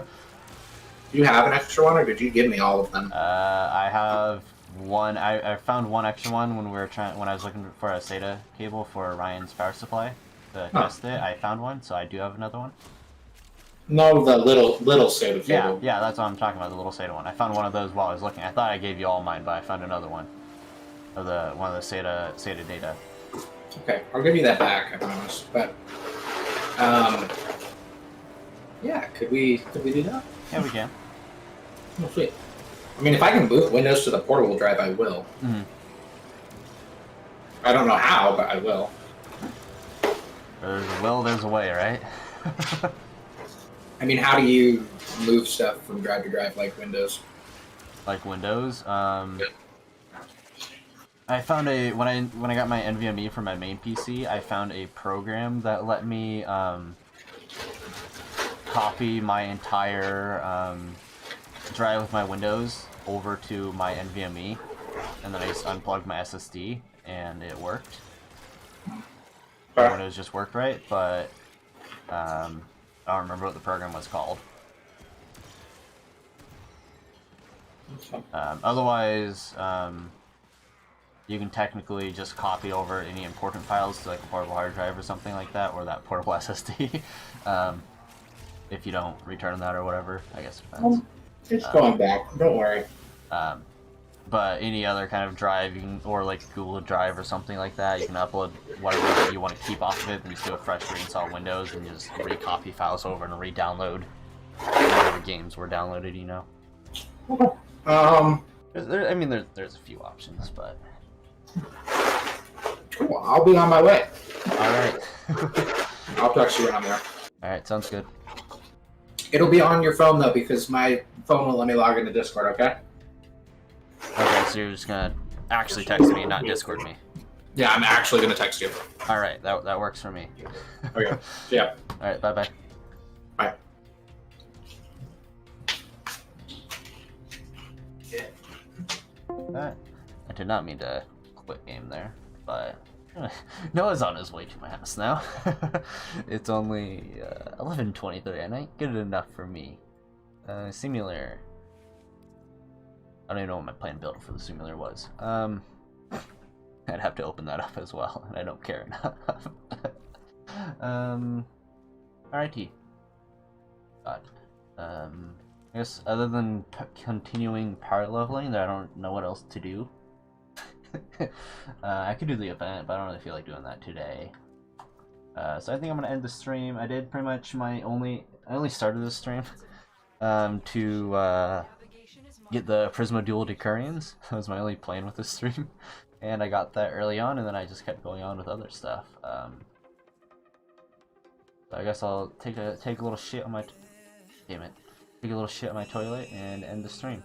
Do you have an extra one, or did you give me all of them? I have one. I found one extra one when I was looking for a SATA cable for Ryan's power supply to test it. I found one, so I do have another one. No, the little SATA Yeah, cable. yeah, that's what I'm talking about. The little SATA one. I found one of those while I was looking. I thought I gave you all mine, but I found another one of one of the SATA data. Okay, I'll give you that back, I promise. But yeah, could we do that? Yeah, we can. Oh, sweet. I mean, if I can boot Windows to the portable drive, I will. Mm-hmm. I don't know how, but I will. There's a will, there's a way, right? I mean, how do you move stuff from drive to drive like Windows? Like Windows. I found when I got my NVMe for my main PC, I found a program that let me copy my entire drive with my Windows over to my NVMe, and then I just unplugged my SSD, and it worked. Windows just worked right, but I don't remember what the program was called. Otherwise, you can technically just copy over any important files to like a portable hard drive or something like that, or that portable SSD. If you don't return that or whatever, I guess it depends. It's going back. Don't worry. But any other kind of drive, you can, or like Google Drive or something like that, you can upload whatever you want to keep off of it, then just do a fresh reinstall Windows and just recopy files over and re-download whatever games were downloaded, you know. I mean, there's a few options, but Cool. I'll be on my way. all right, I'll text you when I'm there. all right, sounds good. It'll be on your phone though, because my phone will let me log into Discord. Okay? Okay, so you're just gonna actually text me, not Discord me. Yeah, I'm actually gonna text you. All right, that works for me. Okay. Yeah. All right, bye. Bye. I did not mean to quit game there, but Noah's on his way to my house now. It's only 11:23, and ain't good enough for me. Simulator. I don't even know what my planned build for the simulator was. I'd have to open that up as well, and I don't care enough. RIT. God. I guess other than continuing power leveling, I don't know what else to do. I could do the event, but I don't really feel like doing that today. So I think I'm gonna end the stream. I did pretty much my only I only started this stream to get the Prisma Dual Decurions. That was my only plan with this stream, and I got that early on, and then I just kept going on with other stuff. So I guess I'll take a little shit on my damn it, take a little shit on my toilet and end the stream.